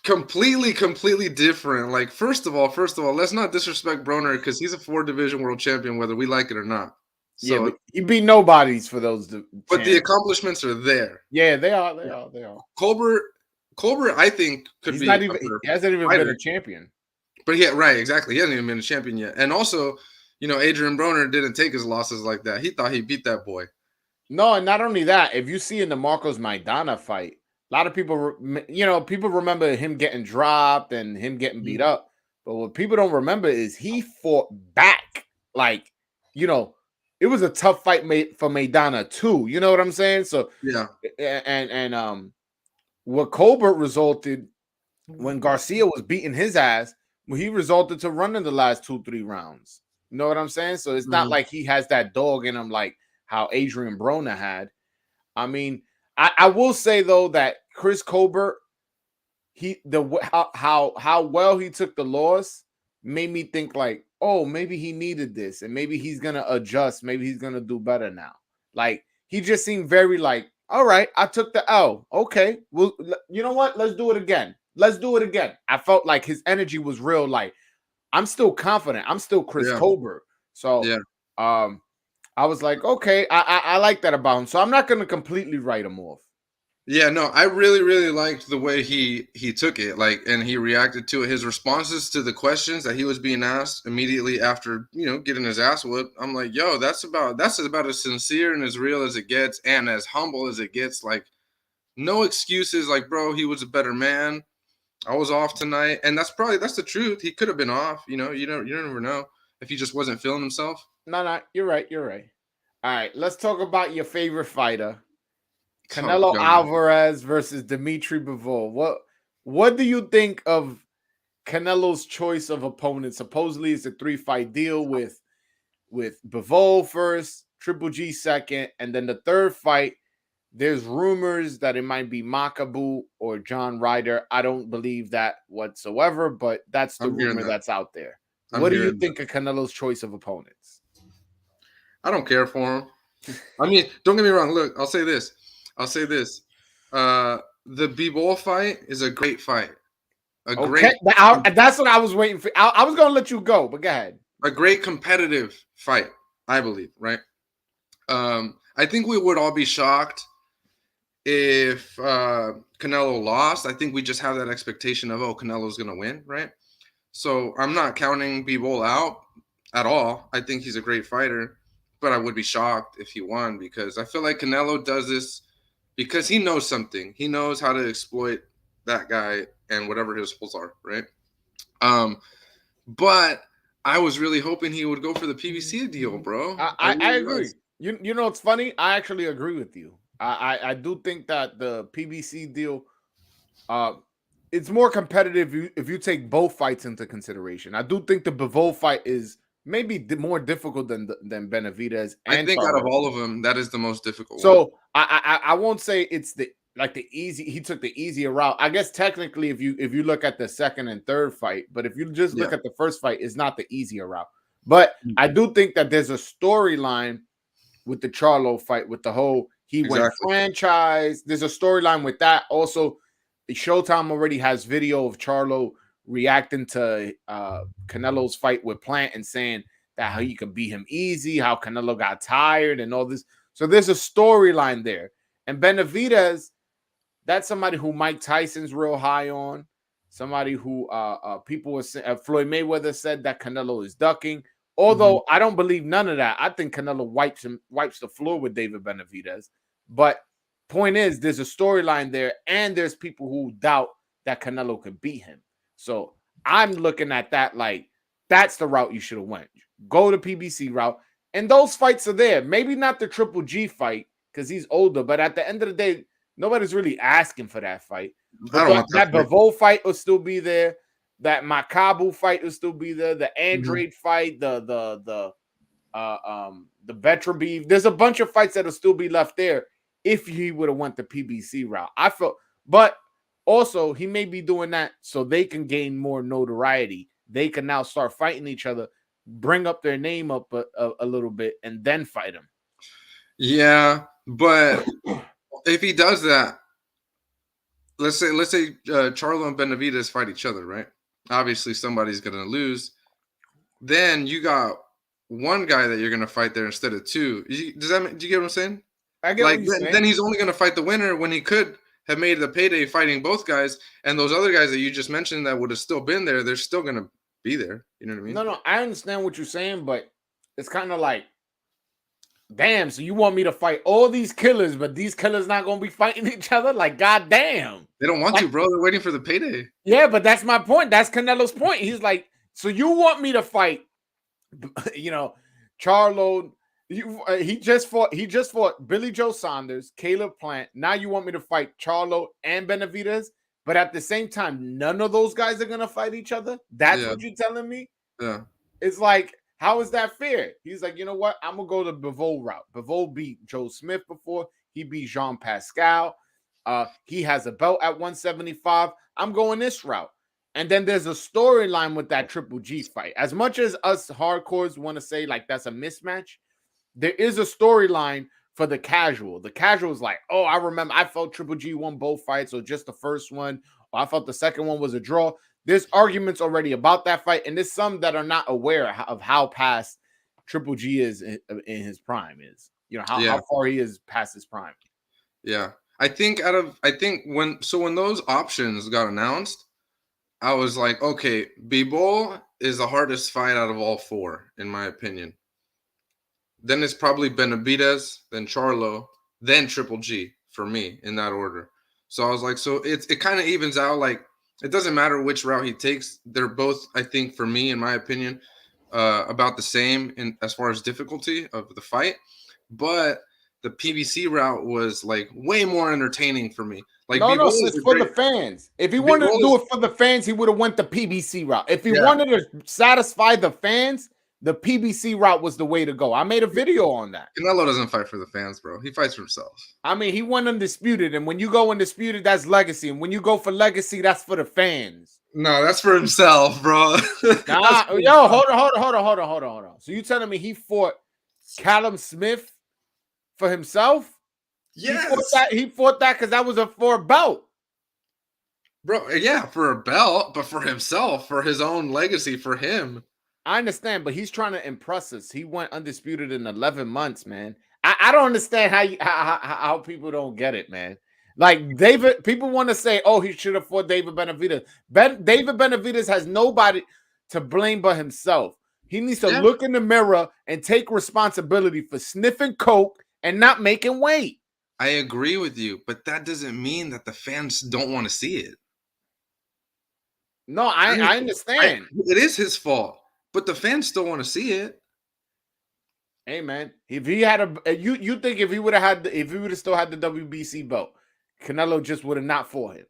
[SPEAKER 2] completely different. Like, first of all, let's not disrespect Broner because he's a 4-division world champion, whether we like it or not. So,
[SPEAKER 1] yeah, but he beat nobodies for those.
[SPEAKER 2] But the accomplishments are there.
[SPEAKER 1] Yeah, they are.
[SPEAKER 2] Colbert, I think, could
[SPEAKER 1] He's
[SPEAKER 2] be.
[SPEAKER 1] Not even. He hasn't even been a champion.
[SPEAKER 2] But yeah, right, exactly. He hasn't even been a champion yet. And also, Adrian Broner didn't take his losses like that. He thought he beat that boy.
[SPEAKER 1] No, and not only that, if you see in the Marcos Maidana fight, a lot of people, people remember him getting dropped and him getting beat up. But what people don't remember is he fought back. Like, it was a tough fight for Maidana too. You know what I'm saying? So
[SPEAKER 2] yeah,
[SPEAKER 1] and what Colbert resulted when Garcia was beating his ass, he resulted to running the last 2-3 rounds. You know what I'm saying? So it's not like he has that dog in him like how Adrian Broner had. I mean, I will say though that Chris Colbert, how well he took the loss made me think like, oh, maybe he needed this and maybe he's gonna adjust, maybe he's gonna do better now. Like, he just seemed very like, all right, I took the L. Okay, well, you know what? Let's do it again. I felt like his energy was real. Like, I'm still confident. I'm still Chris Colbert. So I was like, okay, I like that about him. So I'm not gonna completely write him off.
[SPEAKER 2] Yeah, no, I really liked the way he took it, like, and he reacted to it. His responses to the questions that he was being asked immediately after, getting his ass whooped. I'm like, yo, that's about as sincere and as real as it gets, and as humble as it gets. Like, no excuses. Like, bro, he was a better man. I was off tonight, and that's the truth. He could have been off. You never know if he just wasn't feeling himself.
[SPEAKER 1] No, you're right. All right, let's talk about your favorite fighter. Canelo Alvarez versus Dimitri Bevol. What do you think of Canelo's choice of opponent? Supposedly it's a 3-fight deal with Bevol first, Triple G second, and then the third fight, there's rumors that it might be Makabu or John Ryder. I don't believe that whatsoever, but that's the rumor that's out there. What do you think of Canelo's choice of opponents?
[SPEAKER 2] I don't care for him. I mean, don't get me wrong. Look, I'll say this. The Bevol fight is a great fight.
[SPEAKER 1] That's what I was waiting for. I was going to let you go, but go ahead.
[SPEAKER 2] A great competitive fight, I believe, right? I think we would all be shocked if Canelo lost. I think we just have that expectation of, Canelo's going to win, right? So I'm not counting Bevol out at all. I think he's a great fighter, but I would be shocked if he won because I feel like Canelo does this because he knows something. He knows how to exploit that guy and whatever his holes are, right? But I was really hoping he would go for the PBC deal, bro.
[SPEAKER 1] I agree. You know what's funny? I actually agree with you. I do think that the PBC deal it's more competitive if you take both fights into consideration. I do think the Bevol fight is maybe more difficult than Benavidez
[SPEAKER 2] I
[SPEAKER 1] and
[SPEAKER 2] think out of
[SPEAKER 1] Charlo.
[SPEAKER 2] all of them, that is the most difficult one.
[SPEAKER 1] So I won't say it's the like the easy. He took the easier route. I guess technically, if you look at the second and third fight, but if you just look
[SPEAKER 2] Yeah.
[SPEAKER 1] at the first fight, it's not the easier route. But I do think that there's a storyline with the Charlo fight, with the whole he went
[SPEAKER 2] Exactly.
[SPEAKER 1] franchise. There's a storyline with that. Also, the Showtime already has video of Charlo reacting to Canelo's fight with Plant and saying that how he could beat him easy, how Canelo got tired and all this. So there's a storyline there. And Benavidez, that's somebody who Mike Tyson's real high on. Somebody who people were saying, Floyd Mayweather said that Canelo is ducking.
[SPEAKER 2] Mhm.
[SPEAKER 1] Although I don't believe none of that. I think Canelo wipes the floor with David Benavidez. But point is, there's a storyline there, and there's people who doubt that Canelo could beat him. So I'm looking at that like that's the route you should have went. Go the PBC route, and those fights are there. Maybe not the Triple G fight because he's older, but at the end of the day, nobody's really asking for that fight.
[SPEAKER 2] I
[SPEAKER 1] But
[SPEAKER 2] don't want that
[SPEAKER 1] that
[SPEAKER 2] fight.
[SPEAKER 1] Bevol fight will still be there. That Makabu fight will still be there. The
[SPEAKER 2] Mhm.
[SPEAKER 1] Andrade fight, the Betra. There's a bunch of fights that'll still be left there if he would have went the PBC route. I felt, but also he may be doing that so they can gain more notoriety. They can now start fighting each other, bring up their name up a little bit, and then fight them.
[SPEAKER 2] Yeah, but if he does that, let's say Charlo and Benavidez fight each other, right? Obviously, somebody's gonna lose. Then you got one guy that you're gonna fight there instead of two. Do you get what I'm saying?
[SPEAKER 1] I get what
[SPEAKER 2] Like
[SPEAKER 1] you're
[SPEAKER 2] then
[SPEAKER 1] saying.
[SPEAKER 2] he's only gonna fight the winner when he could have made the payday fighting both guys, and those other guys that you just mentioned that would have still been there, they're still gonna be there. You know what I mean?
[SPEAKER 1] No, I understand what you're saying, but it's kind of like, damn. So you want me to fight all these killers, but these killers not gonna be fighting each other? Like, goddamn.
[SPEAKER 2] They don't want
[SPEAKER 1] Like,
[SPEAKER 2] to, bro. They're waiting for the payday.
[SPEAKER 1] yeah, but that's my point. That's Canelo's point. He's like, so you want me to fight, you know, Charlo? He just fought Billy Joe Saunders, Caleb Plant. Now you want me to fight Charlo and Benavidez, but at the same time, none of those guys are gonna fight each other. That's
[SPEAKER 2] Yeah,
[SPEAKER 1] what you're telling me.
[SPEAKER 2] yeah,
[SPEAKER 1] It's like, how is that fair? He's like, you know what? I'm gonna go the Bevol route. Bevol beat Joe Smith before. He beat Jean Pascal. He has a belt at 175. I'm going this route. And then there's a storyline with that Triple G fight. As much as us hardcores want to say like that's a mismatch, there is a storyline for the casual. The casual is like, oh, I remember I felt Triple G won both fights, or just the first one, or I felt the second one was a draw. There's arguments already about that fight, and there's some that are not aware of how past Triple G is in his prime is. You know,
[SPEAKER 2] yeah,
[SPEAKER 1] how far he is past his prime.
[SPEAKER 2] yeah. I think when those options got announced, I was like, okay, Bebol is the hardest fight out of all four, in my opinion. Then it's probably Benavidez, then Charlo, then Triple G for me in that order. So I was like, so it kind of evens out. Like it doesn't matter which route he takes. They're both, I think, for me, in my opinion, about the same in as far as difficulty of the fight. But the PBC route was like way more entertaining for me. Like
[SPEAKER 1] No,
[SPEAKER 2] Bivol
[SPEAKER 1] so
[SPEAKER 2] is
[SPEAKER 1] it's
[SPEAKER 2] a
[SPEAKER 1] for the
[SPEAKER 2] great.
[SPEAKER 1] fans. If he wanted to
[SPEAKER 2] Bivol is
[SPEAKER 1] do it for the fans, he would have went the PBC route. If he
[SPEAKER 2] yeah.
[SPEAKER 1] wanted to satisfy the fans, the PBC route was the way to go. I made a video on that.
[SPEAKER 2] Canelo doesn't fight for the fans, bro. He fights for himself.
[SPEAKER 1] I mean, he went undisputed, and when you go undisputed, that's legacy. And when you go for legacy, that's for the fans.
[SPEAKER 2] No, that's for himself, bro. That's
[SPEAKER 1] Nah,
[SPEAKER 2] for
[SPEAKER 1] yo,
[SPEAKER 2] himself.
[SPEAKER 1] hold on. So you telling me he fought Callum Smith for himself?
[SPEAKER 2] Yes.
[SPEAKER 1] He fought that because that was for a belt.
[SPEAKER 2] Bro, yeah, for a belt, but for himself, for his own legacy, for him.
[SPEAKER 1] I understand, but he's trying to impress us. He went undisputed in 11 months, man. I don't understand how people don't get it, man. Like David, people want to say, "Oh, he should have fought David Benavidez." David Benavidez has nobody to blame but himself. He needs to
[SPEAKER 2] Yeah,
[SPEAKER 1] look in the mirror and take responsibility for sniffing coke and not making weight.
[SPEAKER 2] I agree with you, but that doesn't mean that the fans don't want to see it.
[SPEAKER 1] No,
[SPEAKER 2] I mean,
[SPEAKER 1] I understand.
[SPEAKER 2] it is his fault, but the fans still want to see it.
[SPEAKER 1] Hey, man, if he had you think if he would have if he would have still had the WBC belt, Canelo just would have not fought him.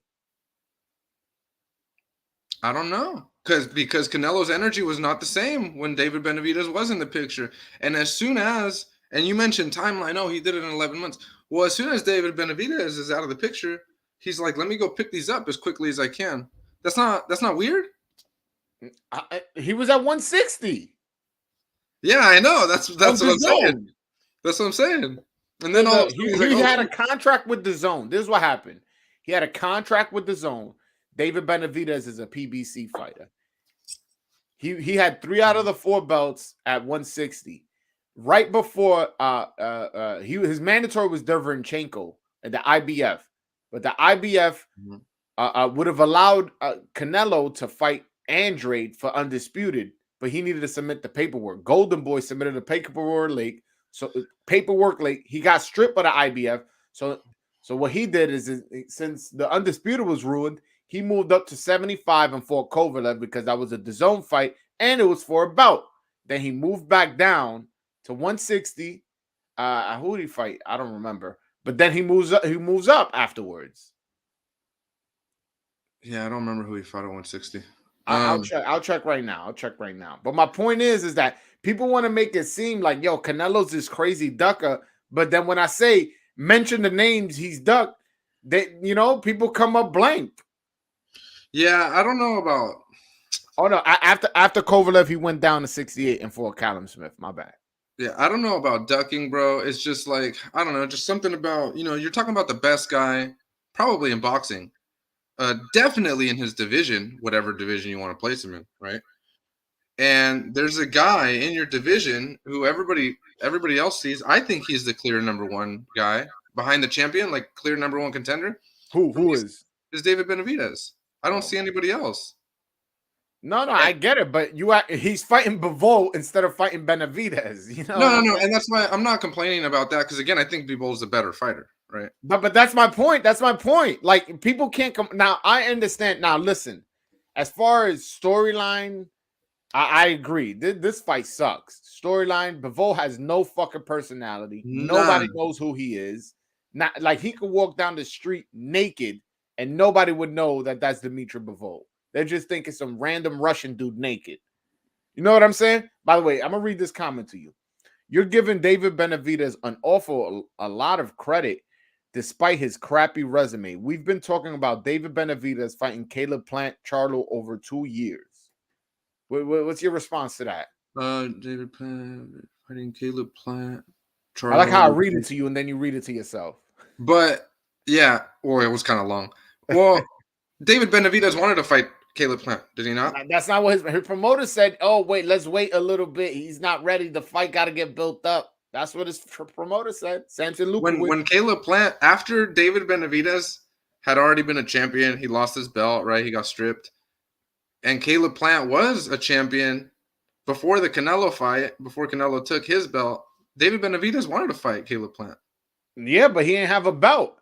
[SPEAKER 2] I don't know. Because Canelo's energy was not the same when David Benavidez was in the picture. And as soon as, and you mentioned timeline, oh, he did it in 11 months. Well, as soon as David Benavidez is out of the picture, he's like, let me go pick these up as quickly as I can. That's not weird.
[SPEAKER 1] He was at 160
[SPEAKER 2] Yeah, I know. That's
[SPEAKER 1] on
[SPEAKER 2] what
[SPEAKER 1] the
[SPEAKER 2] I'm saying.
[SPEAKER 1] zone.
[SPEAKER 2] That's what I'm saying. And then all of a sudden he's like,
[SPEAKER 1] He
[SPEAKER 2] oh,
[SPEAKER 1] had a contract with the zone. This is what happened. He had a contract with the zone. David Benavidez is a PBC fighter. He had 3 out of the 4 belts at 160. Right before his mandatory was Derevyanchenko at the IBF, but the IBF would have allowed Canelo to fight Andrade for undisputed, but he needed to submit the paperwork. Golden Boy submitted the paperwork late, so paperwork late. He got stripped by the IBF. So what he did is since the undisputed was ruined, he moved up to 75 and fought Kovalev because that was a DAZN fight and it was for a bout. Then he moved back down to 160. Who did he fight? I don't remember. But then he moves up. He moves up afterwards.
[SPEAKER 2] yeah, I don't remember who he fought at 160.
[SPEAKER 1] I'll check. I'll check right now. I'll check right now. But my point is that people want to make it seem like, yo, Canelo's this crazy ducker. But then when I say mention the names he's ducked, people come up blank.
[SPEAKER 2] Yeah, I don't know about.
[SPEAKER 1] Oh no! After Kovalev, he went down to 68 and fought Callum Smith. My bad.
[SPEAKER 2] Yeah, I don't know about ducking, bro. It's just like, I don't know, just something about, you're talking about the best guy, probably in boxing. Definitely in his division, whatever division you want to place him in, right? And there's a guy in your division who everybody else sees. I think he's the clear number one guy behind the champion, like clear number one contender.
[SPEAKER 1] Who is
[SPEAKER 2] David Benavidez. I don't see anybody else.
[SPEAKER 1] No, I get it, but he's fighting Bevol instead of fighting Benavidez.
[SPEAKER 2] No, and that's why I'm not complaining about that because again, I think Bevol's a better fighter, right?
[SPEAKER 1] But that's my point. That's my point. Like people can't come now. I understand. Now listen, as far as storyline, I agree. This fight sucks. Storyline, Bevol has no fucking personality.
[SPEAKER 2] None.
[SPEAKER 1] Nobody knows who he is. Not like he could walk down the street naked and nobody would know that that's Dimitri Bevol. They're just thinking some random Russian dude naked. You know what I'm saying? By the way, I'm gonna read this comment to you. You're giving David Benavidez a lot of credit despite his crappy resume. We've been talking about David Benavidez fighting Caleb Plant Charlo over 2 years. What's your response to that?
[SPEAKER 2] David Plant fighting Caleb Plant.
[SPEAKER 1] Charlo. I like how I read it to you and then you read it to yourself.
[SPEAKER 2] But yeah, well, it was kind of long. Well, David Benavidez wanted to fight Caleb Plant, did he not?
[SPEAKER 1] That's not what his promoter said. Oh, wait, let's wait a little bit. He's not ready. The fight got to get built up. That's what his promoter said. Samson Luke.
[SPEAKER 2] When Caleb Plant, after David Benavidez had already been a champion, he lost his belt, right? He got stripped. And Caleb Plant was a champion before the Canelo fight, before Canelo took his belt. David Benavidez wanted to fight Caleb Plant.
[SPEAKER 1] Yeah, but he didn't have a belt.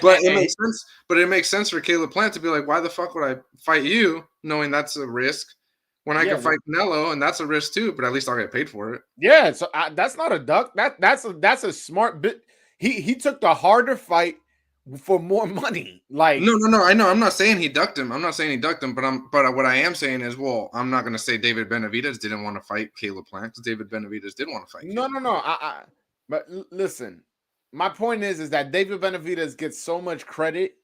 [SPEAKER 2] But it makes sense. But it makes sense for Caleb Plant to be like, why the fuck would I fight you, knowing that's a risk, when I can fight Canelo and that's a risk too? But at least I'll get paid for it.
[SPEAKER 1] Yeah, so that's not a duck. That's a smart bit. He took the harder fight for more money. Like
[SPEAKER 2] no, I know. I'm not saying he ducked him. But what I am saying is, well, I'm not going to say David Benavidez didn't want to fight Caleb Plant because David Benavidez did want to fight.
[SPEAKER 1] No. But listen. My point is that David Benavidez gets so much credit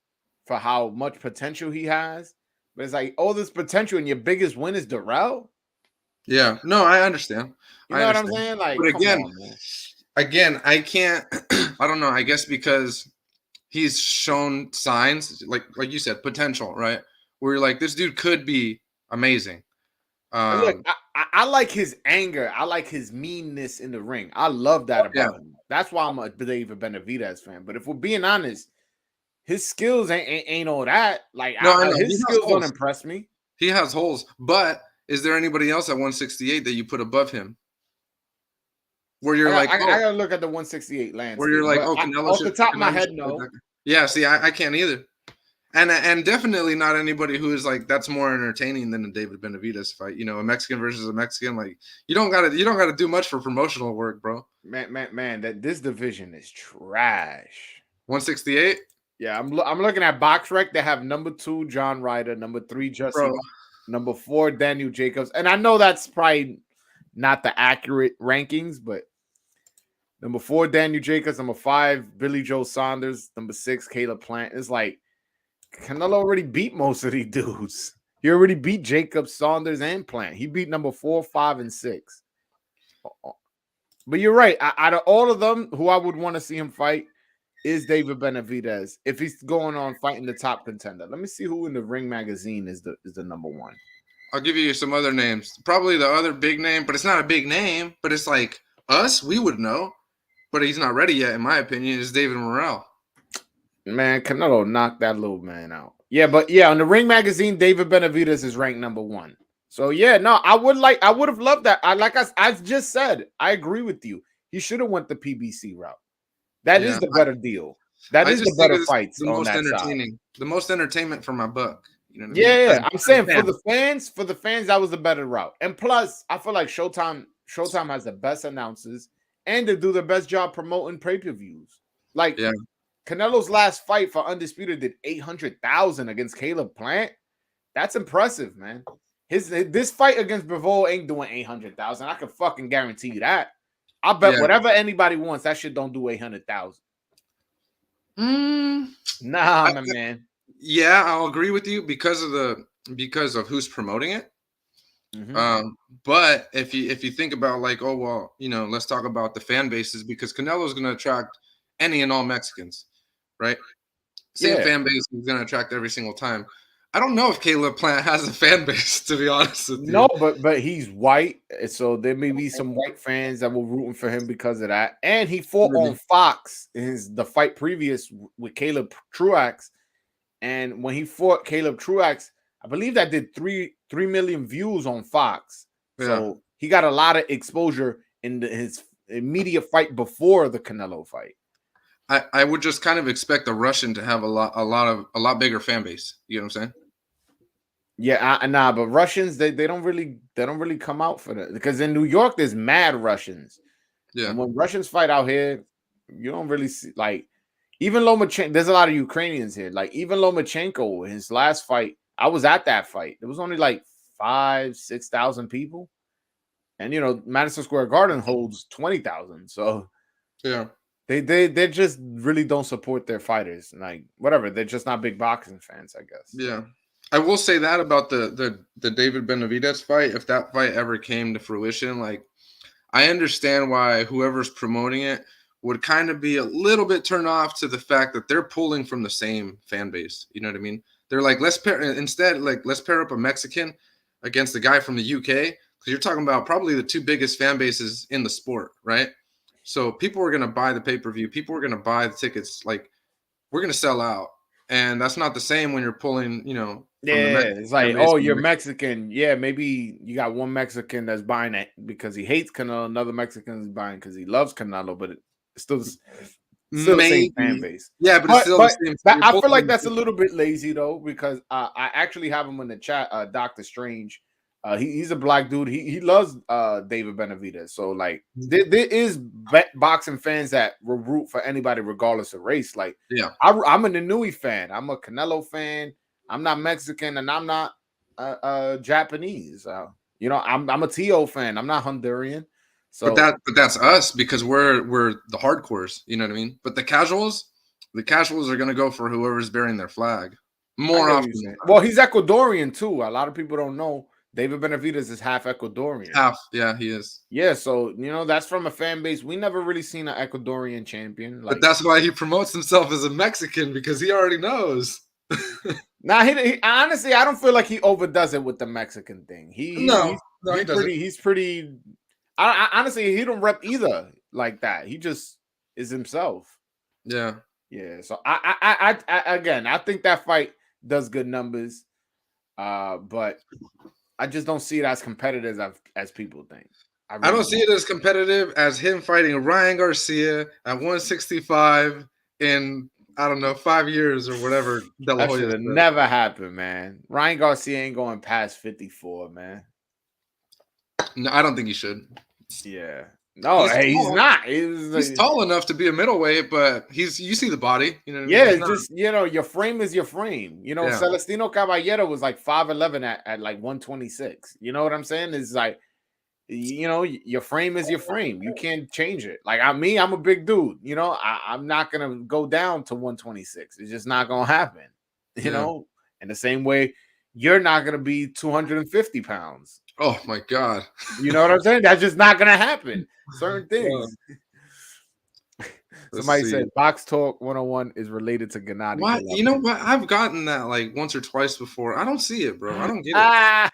[SPEAKER 1] for how much potential he has, but it's like all this potential and your biggest win is Darrell.
[SPEAKER 2] Yeah, no, I understand.
[SPEAKER 1] You know what I'm saying? Like,
[SPEAKER 2] but again, I can't. I don't know. I guess because he's shown signs, like you said, potential, right? Where you're like, this dude could be amazing.
[SPEAKER 1] Look, I like his anger. I like his meanness in the ring. I love that about him. That's why I'm a David Benavidez fan. But if we're being honest, his skills ain't all that. Like, his skills don't impress me.
[SPEAKER 2] He has holes. But is there anybody else at 168 that you put above him? Where you're
[SPEAKER 1] I gotta look at the 168 landscape.
[SPEAKER 2] Where you're like, Canelo
[SPEAKER 1] off the top of my head, no.
[SPEAKER 2] Yeah, see, I can't either. And definitely not anybody who is like that's more entertaining than a David Benavidez fight. You know, a Mexican versus a Mexican. Like you don't gotta do much for promotional work, bro.
[SPEAKER 1] Man, that this division is trash.
[SPEAKER 2] 168.
[SPEAKER 1] Yeah, I'm looking at BoxRec. They have number 2 John Ryder, number 3 Justin. Number 4, Daniel Jacobs. And I know that's probably not the accurate rankings, but number 4, Daniel Jacobs. Number 5, Billy Joe Saunders. Number 6, Caleb Plant. It's like Canelo already beat most of these dudes. He already beat Jacobs, Saunders, and Plant. He beat number 4, 5, and 6. But you're right. Out of all of them, who I would want to see him fight is David Benavidez if he's going on fighting the top contender. Let me see who in the Ring magazine is the number 1.
[SPEAKER 2] I'll give you some other names. Probably the other big name, but it's not a big name. But it's like us, we would know. But he's not ready yet, in my opinion, is David Morrell.
[SPEAKER 1] Man, Canelo knocked that little man out. Yeah, but yeah, on the Ring magazine, David Benavidez is ranked number 1. So yeah, no, I would have loved that. I just said, I agree with you. He should have went the PBC route. That is the better deal. That is the better fights.
[SPEAKER 2] The most entertaining. The most entertainment for my buck. You know what
[SPEAKER 1] I mean? Yeah. I'm saying for the fans, that was the better route. And plus, I feel like Showtime has the best announcers and they do the best job promoting pay-per-views. Like Canelo's last fight for Undisputed did 800,000 against Caleb Plant. That's impressive, man. This fight against Bevol ain't doing 800,000. I can fucking guarantee you that. I bet whatever anybody wants, that shit don't do 800,000. Nah, my man.
[SPEAKER 2] Yeah, I'll agree with you because of who's promoting it. Mm-hmm. But if you think about like, oh well, let's talk about the fan bases because Canelo's going to attract any and all Mexicans, right? Same fan base is going to attract every single time. I don't know if Caleb Plant has a fan base, to be honest with you.
[SPEAKER 1] No, but he's white, so there may be some white fans that were rooting for him because of that. And he fought on Fox in the fight previous with Caleb Truax. And when he fought Caleb Truax, I believe that did 3 million views on Fox. Yeah. So he got a lot of exposure in his immediate fight before the Canelo fight.
[SPEAKER 2] I would just kind of expect a Russian to have a lot bigger fan base. You know what I'm saying?
[SPEAKER 1] Yeah, but Russians they don't really come out for that because in New York there's mad Russians. Yeah, and when Russians fight out here, you don't really see like even Lomachenko. There's a lot of Ukrainians here. Like even Lomachenko, his last fight, I was at that fight. There was only like 5,000-6,000 people, and Madison Square Garden holds 20,000. So yeah. They just really don't support their fighters. Like whatever, they're just not big boxing fans, I guess.
[SPEAKER 2] Yeah, I will say that about the David Benavidez fight. If that fight ever came to fruition, like I understand why whoever's promoting it would kind of be a little bit turned off to the fact that they're pulling from the same fan base. You know what I mean? They're like let's pair up a Mexican against the guy from the UK because you're talking about probably the 2 biggest fan bases in the sport, right? So people are going to buy the pay-per-view. People are going to buy the tickets. Like we're going to sell out. And that's not the same when you're pulling, from
[SPEAKER 1] it's like, oh, you're Mexican. Yeah, maybe you got one Mexican that's buying it because he hates Canelo. Another Mexican is buying because he loves Canelo, but it's still the same fan base.
[SPEAKER 2] Yeah, but still the same.
[SPEAKER 1] I feel like that's a little bit lazy, though, because I actually have him in the chat, Dr. Strange. He's a black dude. He loves David Benavidez. So like there is boxing fans that will root for anybody regardless of race. Like I'm an Inui fan. I'm a Canelo fan. I'm not Mexican and I'm not Japanese. I'm a Tio fan. I'm not Honduran. So
[SPEAKER 2] but that's us because we're the hardcores. You know what I mean? But the casuals are gonna go for whoever's bearing their flag more often.
[SPEAKER 1] Well, he's Ecuadorian too. A lot of people don't know. David Benavidez is half Ecuadorian.
[SPEAKER 2] Yeah, he is.
[SPEAKER 1] Yeah, so that's from a fan base. We never really seen an Ecuadorian champion.
[SPEAKER 2] But that's why he promotes himself as a Mexican because he already knows.
[SPEAKER 1] He honestly, I don't feel like he overdoes it with the Mexican thing. He's pretty. I honestly, he don't rep either like that. He just is himself.
[SPEAKER 2] Yeah.
[SPEAKER 1] So I think that fight does good numbers, but I just don't see it as competitive as people think.
[SPEAKER 2] I don't see it as competitive as him fighting Ryan Garcia at 165 in, I don't know, 5 years or whatever.
[SPEAKER 1] That should have never happened, man. Ryan Garcia ain't going past 54, man.
[SPEAKER 2] No, I don't think he should.
[SPEAKER 1] Yeah. No,
[SPEAKER 2] He's
[SPEAKER 1] hey, he's
[SPEAKER 2] tall.
[SPEAKER 1] not.
[SPEAKER 2] He's tall enough to be a middleweight, but you see the body. You know what I mean?
[SPEAKER 1] Yeah,
[SPEAKER 2] He's
[SPEAKER 1] it's
[SPEAKER 2] not.
[SPEAKER 1] just your frame is your frame.
[SPEAKER 2] Yeah.
[SPEAKER 1] Celestino Caballero was like 5'11 at like 126. You know what I'm saying? It's like your frame is your frame. You can't change it. Like I'm a big dude. I'm not gonna go down to 126. It's just not gonna happen.
[SPEAKER 2] Yeah.
[SPEAKER 1] In the same way, you're not gonna be 250 pounds.
[SPEAKER 2] Oh my God.
[SPEAKER 1] You know what I'm saying? That's just not gonna happen. Certain things.
[SPEAKER 2] Let's
[SPEAKER 1] Somebody
[SPEAKER 2] see.
[SPEAKER 1] said Box Talk 101 is related to Gennady
[SPEAKER 2] What? You know
[SPEAKER 1] Golovkin.
[SPEAKER 2] what? I've gotten that like once or twice before. I don't see it, bro. I don't get it.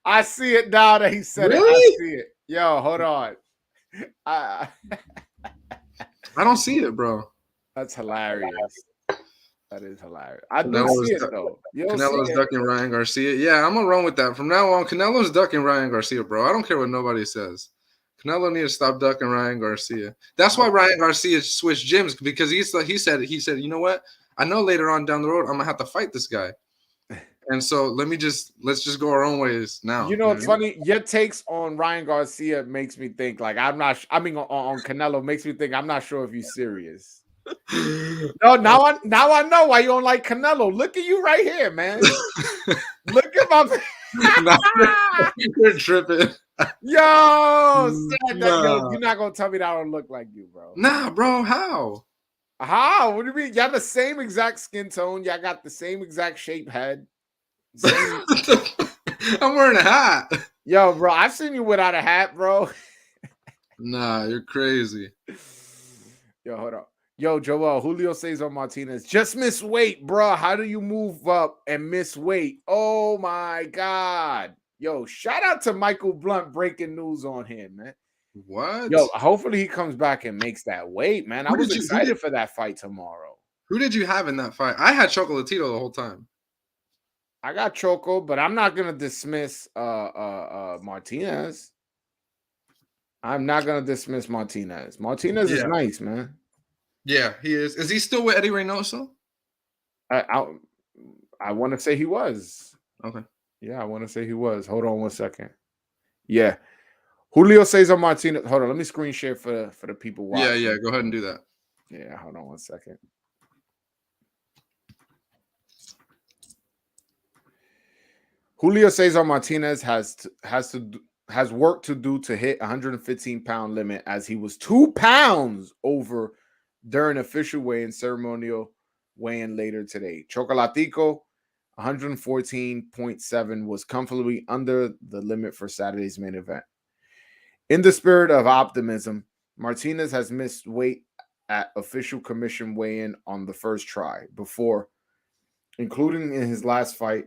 [SPEAKER 1] I see it now that he said it. I
[SPEAKER 2] Really?
[SPEAKER 1] see it. Yo, hold on. I
[SPEAKER 2] don't see it, bro.
[SPEAKER 1] That's hilarious. That is hilarious. I do
[SPEAKER 2] Canelo's,
[SPEAKER 1] see it though. You don't see
[SPEAKER 2] Canelo's
[SPEAKER 1] it.
[SPEAKER 2] ducking Ryan Garcia. Yeah, I'm gonna run with that. From now on, Canelo's ducking Ryan Garcia, bro. I don't care what nobody says. Canelo needs to stop ducking Ryan Garcia. That's why Ryan Garcia switched gyms, because he said, you know what? I know later on down the road I'm gonna have to fight this guy. And so let's just go our own ways now.
[SPEAKER 1] You know, it's funny. Your takes on Ryan Garcia makes me think like on Canelo makes me think I'm not sure if you're serious. No, now I know why you don't like Canelo. Look at you right here, man. Look at my
[SPEAKER 2] You're tripping.
[SPEAKER 1] Yo, you're not gonna tell me that I don't look like you, bro.
[SPEAKER 2] Nah, bro, how?
[SPEAKER 1] How? What do you mean? Y'all the same exact skin tone. Y'all got the same exact shape head.
[SPEAKER 2] I'm wearing a hat.
[SPEAKER 1] Yo, bro, I've seen you without a hat, bro.
[SPEAKER 2] Nah, you're crazy.
[SPEAKER 1] Yo, hold on. Yo, Joel, Julio Cesar Martinez just miss weight, bro. How do you move up and miss weight? Oh my God. Yo, shout out to Michael Blunt breaking news on him, man.
[SPEAKER 2] What?
[SPEAKER 1] Yo, hopefully he comes back and makes that weight, man. I was excited for that fight tomorrow.
[SPEAKER 2] Who did you have in that fight? I had Chocolatito the whole time.
[SPEAKER 1] I got Choco, but I'm not gonna dismiss Martinez. I'm not gonna dismiss Martinez. Martinez is nice, man.
[SPEAKER 2] Yeah, he is. Is he still with Eddie Reynoso?
[SPEAKER 1] I want to say he was.
[SPEAKER 2] Okay.
[SPEAKER 1] Yeah, I want to say he was. Hold on 1 second. Yeah. Julio Cesar Martinez. Hold on. Let me screen share for the people watching.
[SPEAKER 2] Yeah. Go ahead and do that.
[SPEAKER 1] Yeah, hold on 1 second. Julio Cesar Martinez has work to do to hit 115-pound limit, as he was 2 pounds over during official weigh-in ceremonial weigh-in later today. Chocolatico 114.7 was comfortably under the limit for Saturday's main event. In the spirit of optimism, Martinez has missed weight at official commission weigh-in on the first try before, including in his last fight,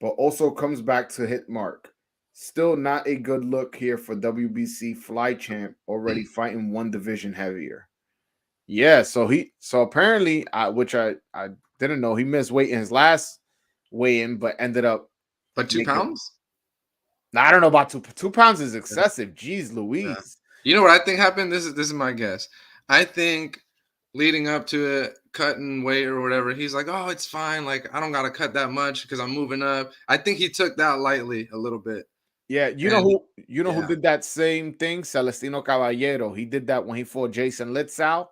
[SPEAKER 1] but also comes back to hit mark. Still not a good look here for WBC fly champ, already fighting one division heavier. Yeah, so apparently, which I didn't know, he missed weight in his last weigh-in, but ended up
[SPEAKER 2] by 2 pounds.
[SPEAKER 1] I don't know about 2 pounds is excessive. Jeez Louise.
[SPEAKER 2] Yeah. You know what I think happened? This is my guess. I think leading up to it, cutting weight or whatever, he's like, oh, it's fine. Like, I don't got to cut that much because I'm moving up. I think he took that lightly a little bit.
[SPEAKER 1] Yeah, you know who did that same thing? Celestino Caballero. He did that when he fought Jason Litzau.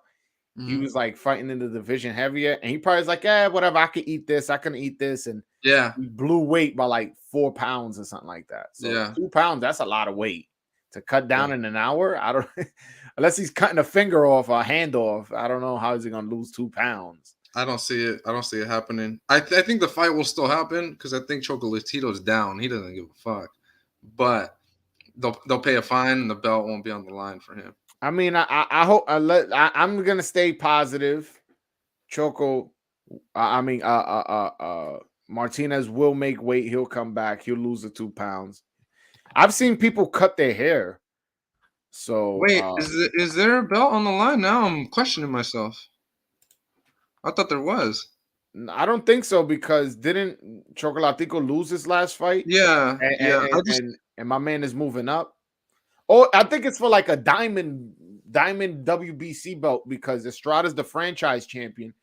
[SPEAKER 1] He was like fighting in the division heavier, and he probably was like, yeah, whatever, I can eat this, I can eat this. And he blew weight by like 4 pounds or something like that. So 2 pounds, that's a lot of weight to cut down in an hour. I don't unless he's cutting a finger off or a hand off. I don't know how is he gonna lose 2 pounds.
[SPEAKER 2] I don't see it. I don't see it happening. I think the fight will still happen because I think Chocolatito's down. He doesn't give a fuck. But they'll pay a fine and the belt won't be on the line for him.
[SPEAKER 1] I mean, I hope I'm gonna stay positive. Choco, Martinez will make weight. He'll come back. He'll lose the 2 pounds. I've seen people cut their hair. So
[SPEAKER 2] wait, is there a belt on the line now? I'm questioning myself. I thought there was.
[SPEAKER 1] I don't think so, because didn't Chocolatico lose his last fight?
[SPEAKER 2] Yeah,
[SPEAKER 1] and my man is moving up. Oh, I think it's for like a diamond WBC belt, because Estrada's the franchise champion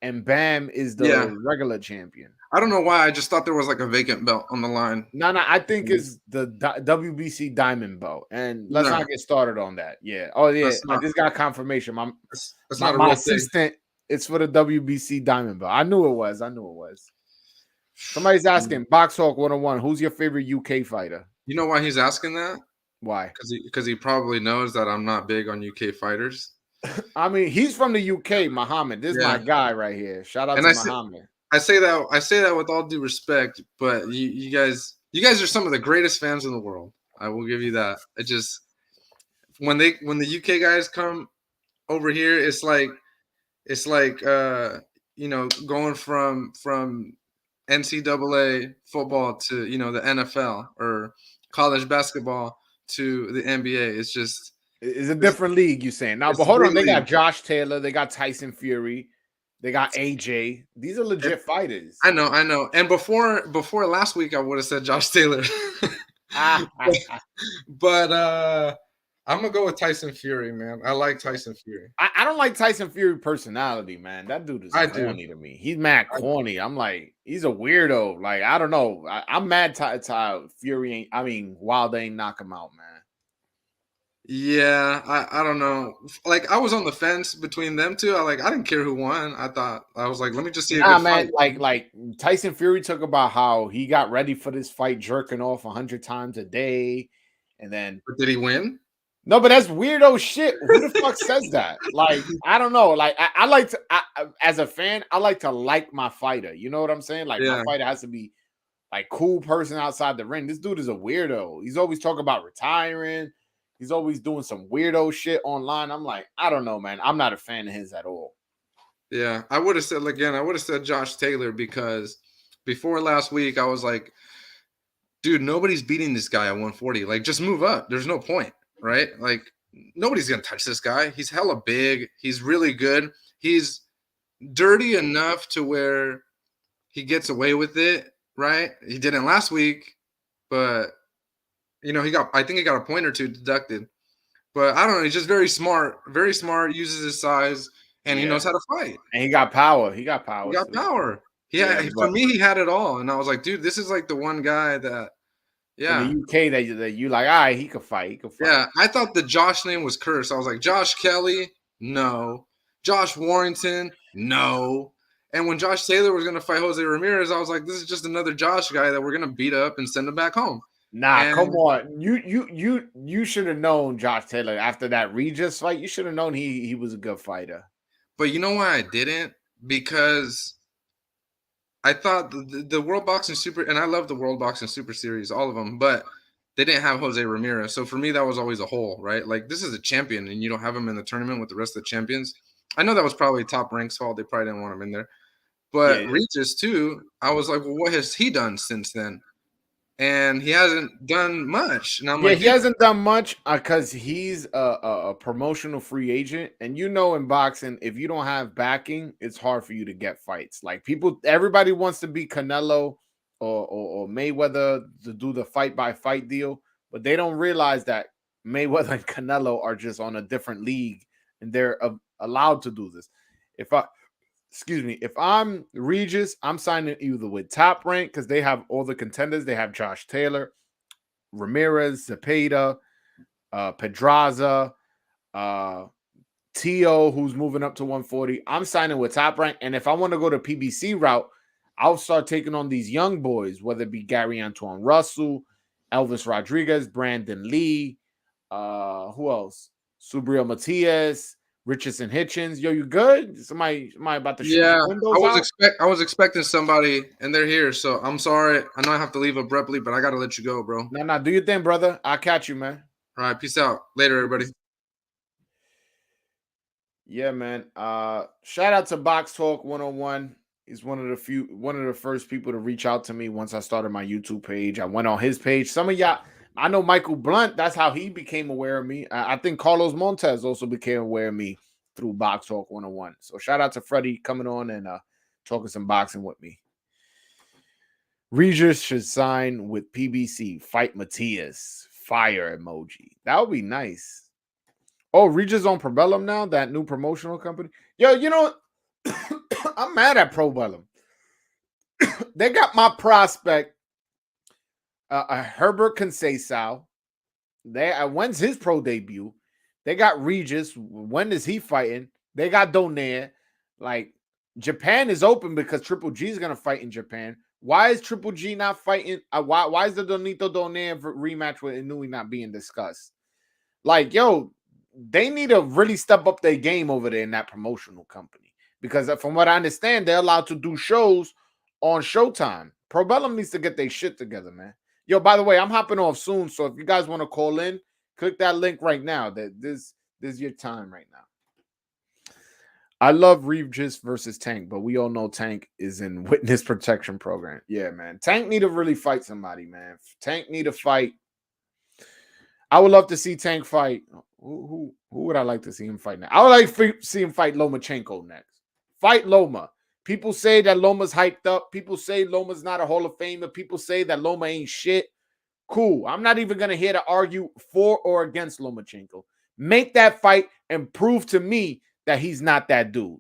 [SPEAKER 1] and Bam is the regular champion.
[SPEAKER 2] I don't know why. I just thought there was like a vacant belt on the line.
[SPEAKER 1] No, I think it's the WBC Diamond Belt, and let's
[SPEAKER 2] No,
[SPEAKER 1] not get started on that. Yeah. Oh yeah,
[SPEAKER 2] that's
[SPEAKER 1] I
[SPEAKER 2] not.
[SPEAKER 1] just got confirmation. My
[SPEAKER 2] That's
[SPEAKER 1] my,
[SPEAKER 2] not a
[SPEAKER 1] my
[SPEAKER 2] real thing.
[SPEAKER 1] assistant, it's for the WBC Diamond Belt. I knew it was. I knew it was. Somebody's asking Box Talk 101, who's your favorite UK fighter?
[SPEAKER 2] You know why he's asking that?
[SPEAKER 1] Why?
[SPEAKER 2] Because he probably knows that I'm not big on UK fighters.
[SPEAKER 1] I mean, he's from the UK, Muhammad. This is my
[SPEAKER 2] Yeah,
[SPEAKER 1] guy right here. Shout out
[SPEAKER 2] and
[SPEAKER 1] to Muhammad.
[SPEAKER 2] I say that with all due respect, but you guys are some of the greatest fans in the world. I will give you that. It just when the UK guys come over here, it's like you know, going from NCAA football to, you know, the NFL, or college basketball to the NBA.
[SPEAKER 1] It's a
[SPEAKER 2] It's,
[SPEAKER 1] different league, you saying. Now, but
[SPEAKER 2] it's a
[SPEAKER 1] hold
[SPEAKER 2] big
[SPEAKER 1] on. They
[SPEAKER 2] league.
[SPEAKER 1] got Josh Taylor. They got Tyson Fury. They got AJ. These are
[SPEAKER 2] And
[SPEAKER 1] legit fighters.
[SPEAKER 2] I know. And before last week, I would have said Josh Taylor,
[SPEAKER 1] Ah,
[SPEAKER 2] but, but I'm gonna go with Tyson Fury, man. I like Tyson Fury.
[SPEAKER 1] I don't like Tyson Fury personality, man. That dude is
[SPEAKER 2] I do.
[SPEAKER 1] corny to me. He's mad
[SPEAKER 2] I,
[SPEAKER 1] corny. I'm like, he's a weirdo. Like, I don't know. I'm mad Ty Fury ain't, I mean, Wilder ain't knock him out, man.
[SPEAKER 2] yeah, I don't know. Like, I was on the fence between them two. I didn't care who won. I was like, let me just see a
[SPEAKER 1] Nah,
[SPEAKER 2] good fight.
[SPEAKER 1] man. Like Tyson Fury took about how he got ready for this fight, jerking off 100 times a day, and then
[SPEAKER 2] But did he win?
[SPEAKER 1] no, but that's weirdo shit. Who the fuck says that? Like, I don't know. Like, I like to, as a fan, I like my fighter. You know what I'm saying? Like, my
[SPEAKER 2] Yeah,
[SPEAKER 1] fighter has to be like cool person outside the ring. This dude is a weirdo. He's always talking about retiring. He's always doing some weirdo shit online. I'm like, I don't know, man. I'm not a fan of his at all.
[SPEAKER 2] yeah. I would have said again. I would have said Josh Taylor, because before last week, I was like, dude, nobody's beating this guy at 140. Like, just move up. There's no point, right? Like, nobody's gonna touch this guy. He's hella big. He's really good. He's dirty enough to where he gets away with it, right? He didn't last week, but you know, I think he got a point or two deducted. But I don't know. He's just very smart. Very smart. Uses his size, and he
[SPEAKER 1] Yeah.
[SPEAKER 2] knows how to fight.
[SPEAKER 1] And he got power. He got
[SPEAKER 2] He
[SPEAKER 1] power
[SPEAKER 2] got
[SPEAKER 1] too.
[SPEAKER 2] power.
[SPEAKER 1] Yeah,
[SPEAKER 2] Yeah, for
[SPEAKER 1] but
[SPEAKER 2] me, he had it all, and I was like, dude, this is like the one guy that,
[SPEAKER 1] from the
[SPEAKER 2] yeah,
[SPEAKER 1] UK that you like, all right, he could fight. He could fight.
[SPEAKER 2] yeah. I thought the Josh name was cursed. I was like, Josh Kelly, no. Josh Warrington, no. And when Josh Taylor was gonna fight Jose Ramirez, I was like, this is just another Josh guy that we're gonna beat up and send him back home.
[SPEAKER 1] Nah, come
[SPEAKER 2] And
[SPEAKER 1] on. You should have known Josh Taylor after that Regis fight. You should have known he was a good fighter.
[SPEAKER 2] but you know why I didn't? Because I thought the World Boxing Super, and I love the World Boxing Super Series, all of them, but they didn't have Jose Ramirez. So for me, that was always a hole, right? Like, this is a champion, and you don't have him in the tournament with the rest of the champions. I know that was probably Top Rank's fault. They probably didn't want him in there.
[SPEAKER 1] Yeah,
[SPEAKER 2] But
[SPEAKER 1] yeah.
[SPEAKER 2] Regis, too, I was like, well, what has he done since then? And he hasn't done much. And I'm
[SPEAKER 1] Yeah,
[SPEAKER 2] like,
[SPEAKER 1] he
[SPEAKER 2] dude,
[SPEAKER 1] hasn't done much because he's a promotional free agent, and you know, in boxing, if you don't have backing, it's hard for you to get fights. Like everybody wants to be Canelo or Mayweather to do the fight by fight deal, but they don't realize that Mayweather and Canelo are just on a different league, and they're allowed to do this. If I Excuse me, if I'm Regis, I'm signing either with Top Rank because they have all the contenders. They have Josh Taylor, Ramirez, Zepeda, Pedraza, uh, Tio, who's moving up to 140. I'm signing with Top Rank. And if I want to go to PBC route, I'll start taking on these young boys, whether it be Gary Antoine Russell, Elvis Rodriguez, Brandon Lee, who else? Subriel Matias, Richardson Hitchens. Yo, you good? Somebody about to shoot
[SPEAKER 2] yeah,
[SPEAKER 1] your windows out?
[SPEAKER 2] I was expecting somebody, and they're here. So I'm sorry. I know I have to leave abruptly, but I got to let you go, bro. All
[SPEAKER 1] No, do your thing, brother. I'll catch you, man.
[SPEAKER 2] right, peace out. Later, everybody.
[SPEAKER 1] Yeah, man. Shout out to Box Talk 101. He's one of the first people to reach out to me once I started my YouTube page. I went on his page. Some of y'all, I know Michael Blunt, that's how he became aware of me. I think Carlos Montez also became aware of me through Box Talk 101. So shout out to Freddie coming on and talking some boxing with me. Regis should sign with PBC. Fight Matias. Fire emoji. That would be nice. Oh, Regis on Probellum now, that new promotional company. Yo, you know, I'm mad at Probellum. They got my prospect, Herbert Conceição. When's his pro debut? They got Regis. When is he fighting? They got Donaire. Like, Japan is open because Triple G is gonna fight in Japan. Why is Triple G not fighting? Why is the Donito Donaire rematch with Inui not being discussed? Like, yo, they need to really step up their game over there in that promotional company. Because from what I understand, they're allowed to do shows on Showtime. Probellum needs to get their shit together, man. Yo, by the way, I'm hopping off soon. So if you guys want to call in, click that link right now. This is your time right now. I love Regis versus Tank, but we all know Tank is in witness protection program. Yeah, man. Tank need to really fight somebody, man. Tank need to fight. I would love to see Tank fight. Who would I like to see him fight now? I would like to see him fight Lomachenko next. Fight Loma. People say that Loma's hyped up. People say Loma's not a Hall of Famer. People say that Loma ain't shit. Cool. I'm not even going to here to argue for or against Lomachenko. Make that fight and prove to me that he's not that dude.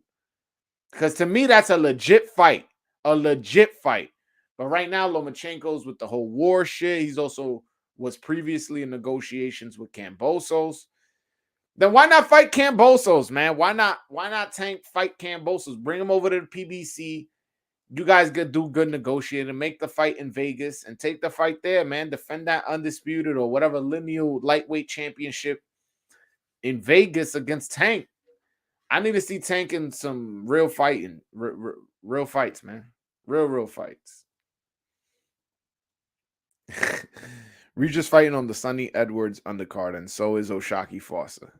[SPEAKER 1] Because to me, that's a legit fight. A legit fight. But right now, Lomachenko's with the whole war shit. He's also was previously in negotiations with Kambosos. Then why not fight Kambosos, man? Why not Tank fight Kambosos? Bring him over to the PBC. You guys could do good negotiating, make the fight in Vegas and take the fight there, man. Defend that undisputed or whatever lineal lightweight championship in Vegas against Tank. I need to see Tank in some real fighting, real fights, man. Real fights. Regis fighting on the Sonny Edwards undercard, and so is Oshaki Foster.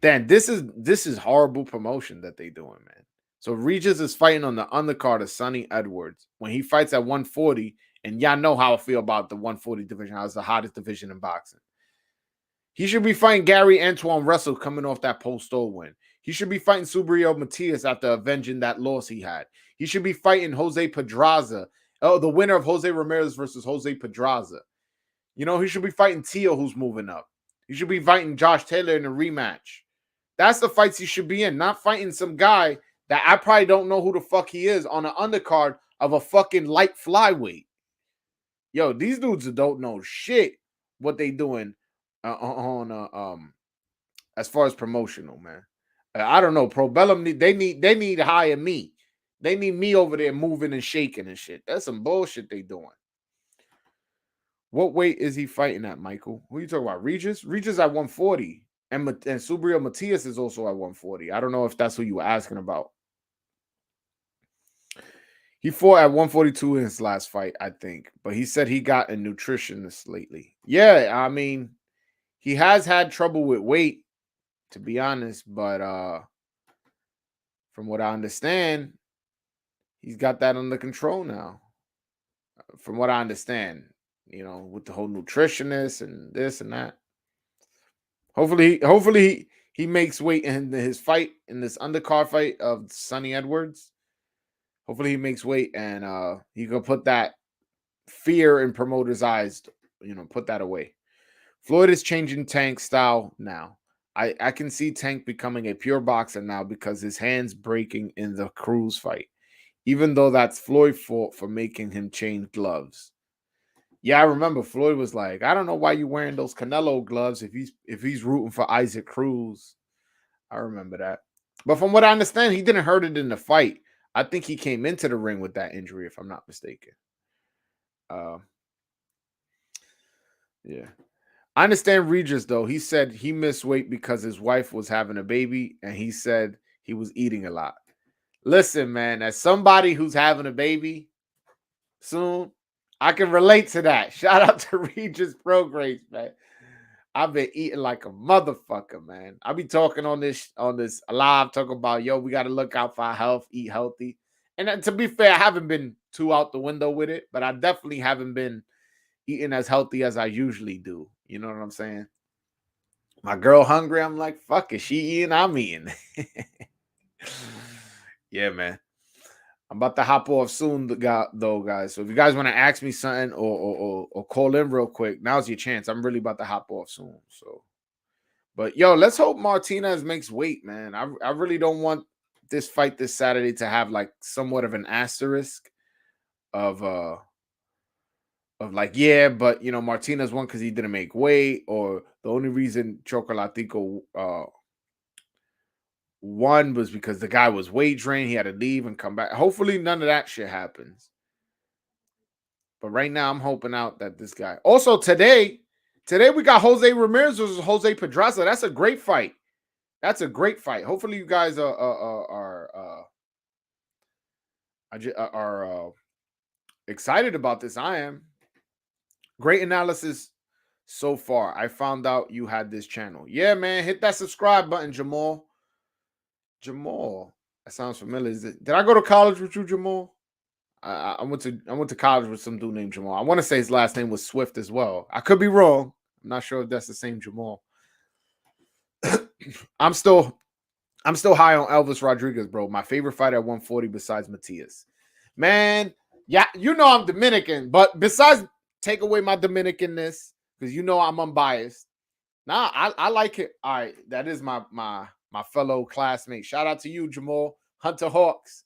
[SPEAKER 1] Dan, this is horrible promotion that they doing, man. So Regis is fighting on the undercard of Sonny Edwards when he fights at 140, and y'all know how I feel about the 140 division. How it's the hottest division in boxing. He should be fighting Gary Antoine Russell coming off that post-Stoll win. He should be fighting Subriel Matias after avenging that loss he had. He should be fighting Jose Pedraza, the winner of Jose Ramirez versus Jose Pedraza. You know, he should be fighting Tio, who's moving up. He should be fighting Josh Taylor in a rematch. That's the fights he should be in, not fighting some guy that I probably don't know who the fuck he is on an undercard of a fucking light flyweight. Yo, these dudes don't know shit what they doing on as far as promotional, man. I don't know. Probellum they need to hire me. They need me over there moving and shaking and shit. That's some bullshit they doing. What weight is he fighting at, Michael? Who are you talking about? Regis? Regis at 140. And Subriel Matias is also at 140. I don't know if that's who you were asking about. He fought at 142 in his last fight, I think. But he said he got a nutritionist lately. Yeah, I mean, he has had trouble with weight, to be honest. But from what I understand, he's got that under control now. From what I understand, you know, with the whole nutritionist and this and that. Hopefully he makes weight in his fight, in this undercard fight of Sonny Edwards. Hopefully he makes weight and he can put that fear in promoters' eyes, you know, put that away. Floyd is changing Tank's style now. I can see Tank becoming a pure boxer now because his hands breaking in the Cruz fight. Even though that's Floyd's fault for making him change gloves. Yeah, I remember Floyd was like, I don't know why you're wearing those Canelo gloves if he's rooting for Isaac Cruz. I remember that. But from what I understand, he didn't hurt it in the fight. I think he came into the ring with that injury, if I'm not mistaken. Yeah. I understand Regis, though. He said he missed weight because his wife was having a baby, and he said he was eating a lot. Listen, man, as somebody who's having a baby soon, I can relate to that. Shout out to Regis Prograis, man. I've been eating like a motherfucker, man. I be talking on this live, talking about, yo, we got to look out for our health, eat healthy. And to be fair, I haven't been too out the window with it, but I definitely haven't been eating as healthy as I usually do. You know what I'm saying? My girl hungry, I'm like, fuck it. She eating, I'm eating. Yeah, man. I'm about to hop off soon, though, guys. So if you guys want to ask me something or call in real quick, now's your chance. I'm really about to hop off soon. So, but yo, let's hope Martinez makes weight, man. I really don't want this fight this Saturday to have like somewhat of an asterisk. of like, yeah, but you know, Martinez won because he didn't make weight, or the only reason Chocolatico won was because the guy was weight drained, he had to leave and come back. Hopefully none of that shit happens. But right now I'm hoping out that this guy. Also today we got Jose Ramirez versus Jose Pedraza. That's a great fight. That's a great fight. Hopefully you guys are excited about this. I am. Great analysis so far. I found out you had this channel. Yeah, man. Hit that subscribe button, Jamal. Jamal. That sounds familiar. Did I go to college with you, Jamal? I went to college with some dude named Jamal. I want to say his last name was Swift as well. I could be wrong. I'm not sure if that's the same Jamal. I'm still high on Elvis Rodriguez, bro. My favorite fighter at 140 besides Matias. Man, yeah, you know I'm Dominican, but besides take away my Dominicanness, because you know I'm unbiased. Nah, I like it. All right, that is my fellow classmate. Shout out to you, Jamal Hunter Hawks.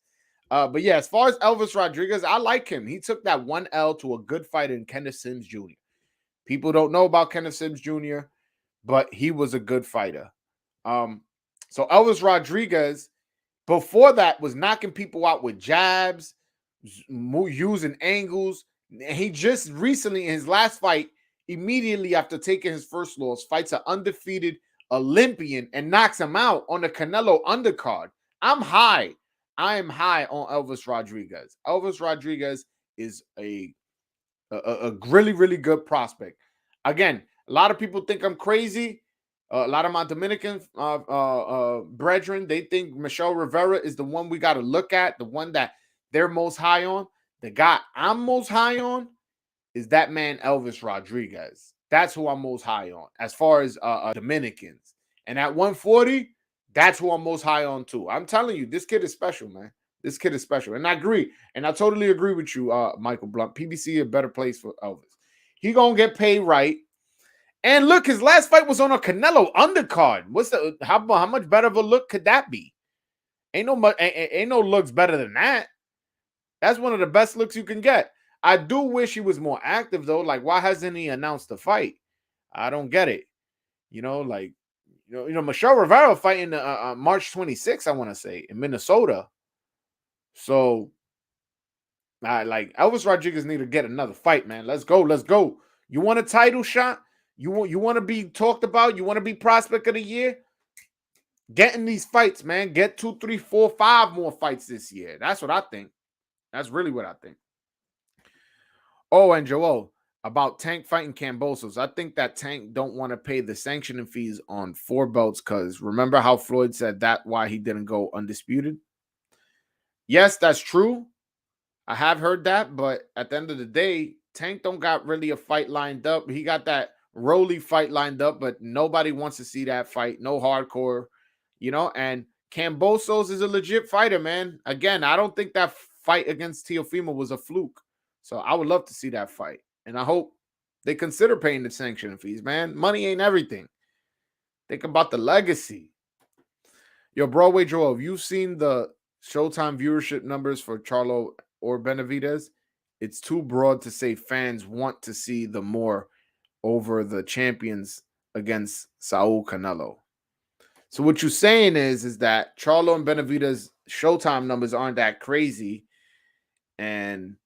[SPEAKER 1] But yeah, as far as Elvis Rodriguez, I like him. He took that 1L to a good fighter in Kenneth Sims Jr. People don't know about Kenneth Sims Jr., but he was a good fighter. So Elvis Rodriguez, before that, was knocking people out with jabs, using angles. And he just recently, in his last fight, immediately after taking his first loss, fights an undefeated Olympian and knocks him out on the Canelo undercard. I'm high. I am high on Elvis Rodriguez. Elvis Rodriguez is a really, really good prospect. Again, a lot of people think I'm crazy. A lot of my Dominican brethren, they think Michelle Rivera is the one we got to look at, the one that they're most high on. The guy I'm most high on is that man Elvis Rodriguez. That's who I'm most high on as far as Dominicans. And at 140, that's who I'm most high on too. I'm telling you, this kid is special, man. This kid is special. And I agree. And I totally agree with you, Michael Blunt. PBC a better place for Elvis. He going to get paid right. And look, his last fight was on a Canelo undercard. How much better of a look could that be? Ain't no looks better than that. That's one of the best looks you can get. I do wish he was more active though. Like, why hasn't he announced the fight? I don't get it. You know, like Michelle Rivera fighting March 26th, I want to say, in Minnesota. So, like Elvis Rodriguez need to get another fight, man. Let's go. You want a title shot? You want to be talked about? You want to be prospect of the year? Get in these fights, man. Get 2, 3, 4, 5 more fights this year. That's what I think. That's really what I think. Oh, and Joel, about Tank fighting Kambosos. I think that Tank don't want to pay the sanctioning fees on 4 belts because remember how Floyd said that why he didn't go undisputed? Yes, that's true. I have heard that, but at the end of the day, Tank don't got really a fight lined up. He got that Rolly fight lined up, but nobody wants to see that fight. No hardcore, and Kambosos is a legit fighter, man. Again, I don't think that fight against Teofimo was a fluke. So I would love to see that fight. And I hope they consider paying the sanction fees, man. Money ain't everything. Think about the legacy. Yo, Broadway Joel, have you seen the Showtime viewership numbers for Charlo or Benavidez? It's too broad to say fans want to see the more over the champions against Saul Canelo. So what you're saying is that Charlo and Benavidez Showtime numbers aren't that crazy. And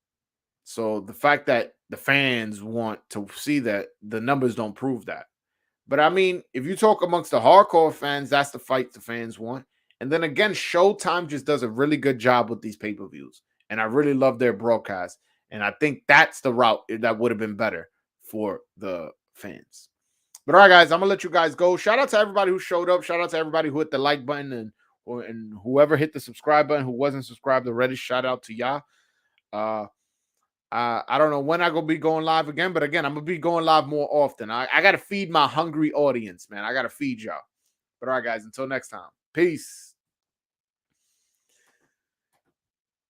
[SPEAKER 1] so the fact that the fans want to see that, the numbers don't prove that. But I mean, if you talk amongst the hardcore fans, that's the fight the fans want. And then again, Showtime just does a really good job with these pay-per-views. And I really love their broadcast. And I think that's the route that would have been better for the fans. But all right, guys, I'm going to let you guys go. Shout out to everybody who showed up. Shout out to everybody who hit the like button and whoever hit the subscribe button who wasn't subscribed already. Shout out to y'all. I don't know when I'm going to be going live again, but again, I'm going to be going live more often. I got to feed my hungry audience, man. I got to feed y'all. But all right, guys, until next time. Peace.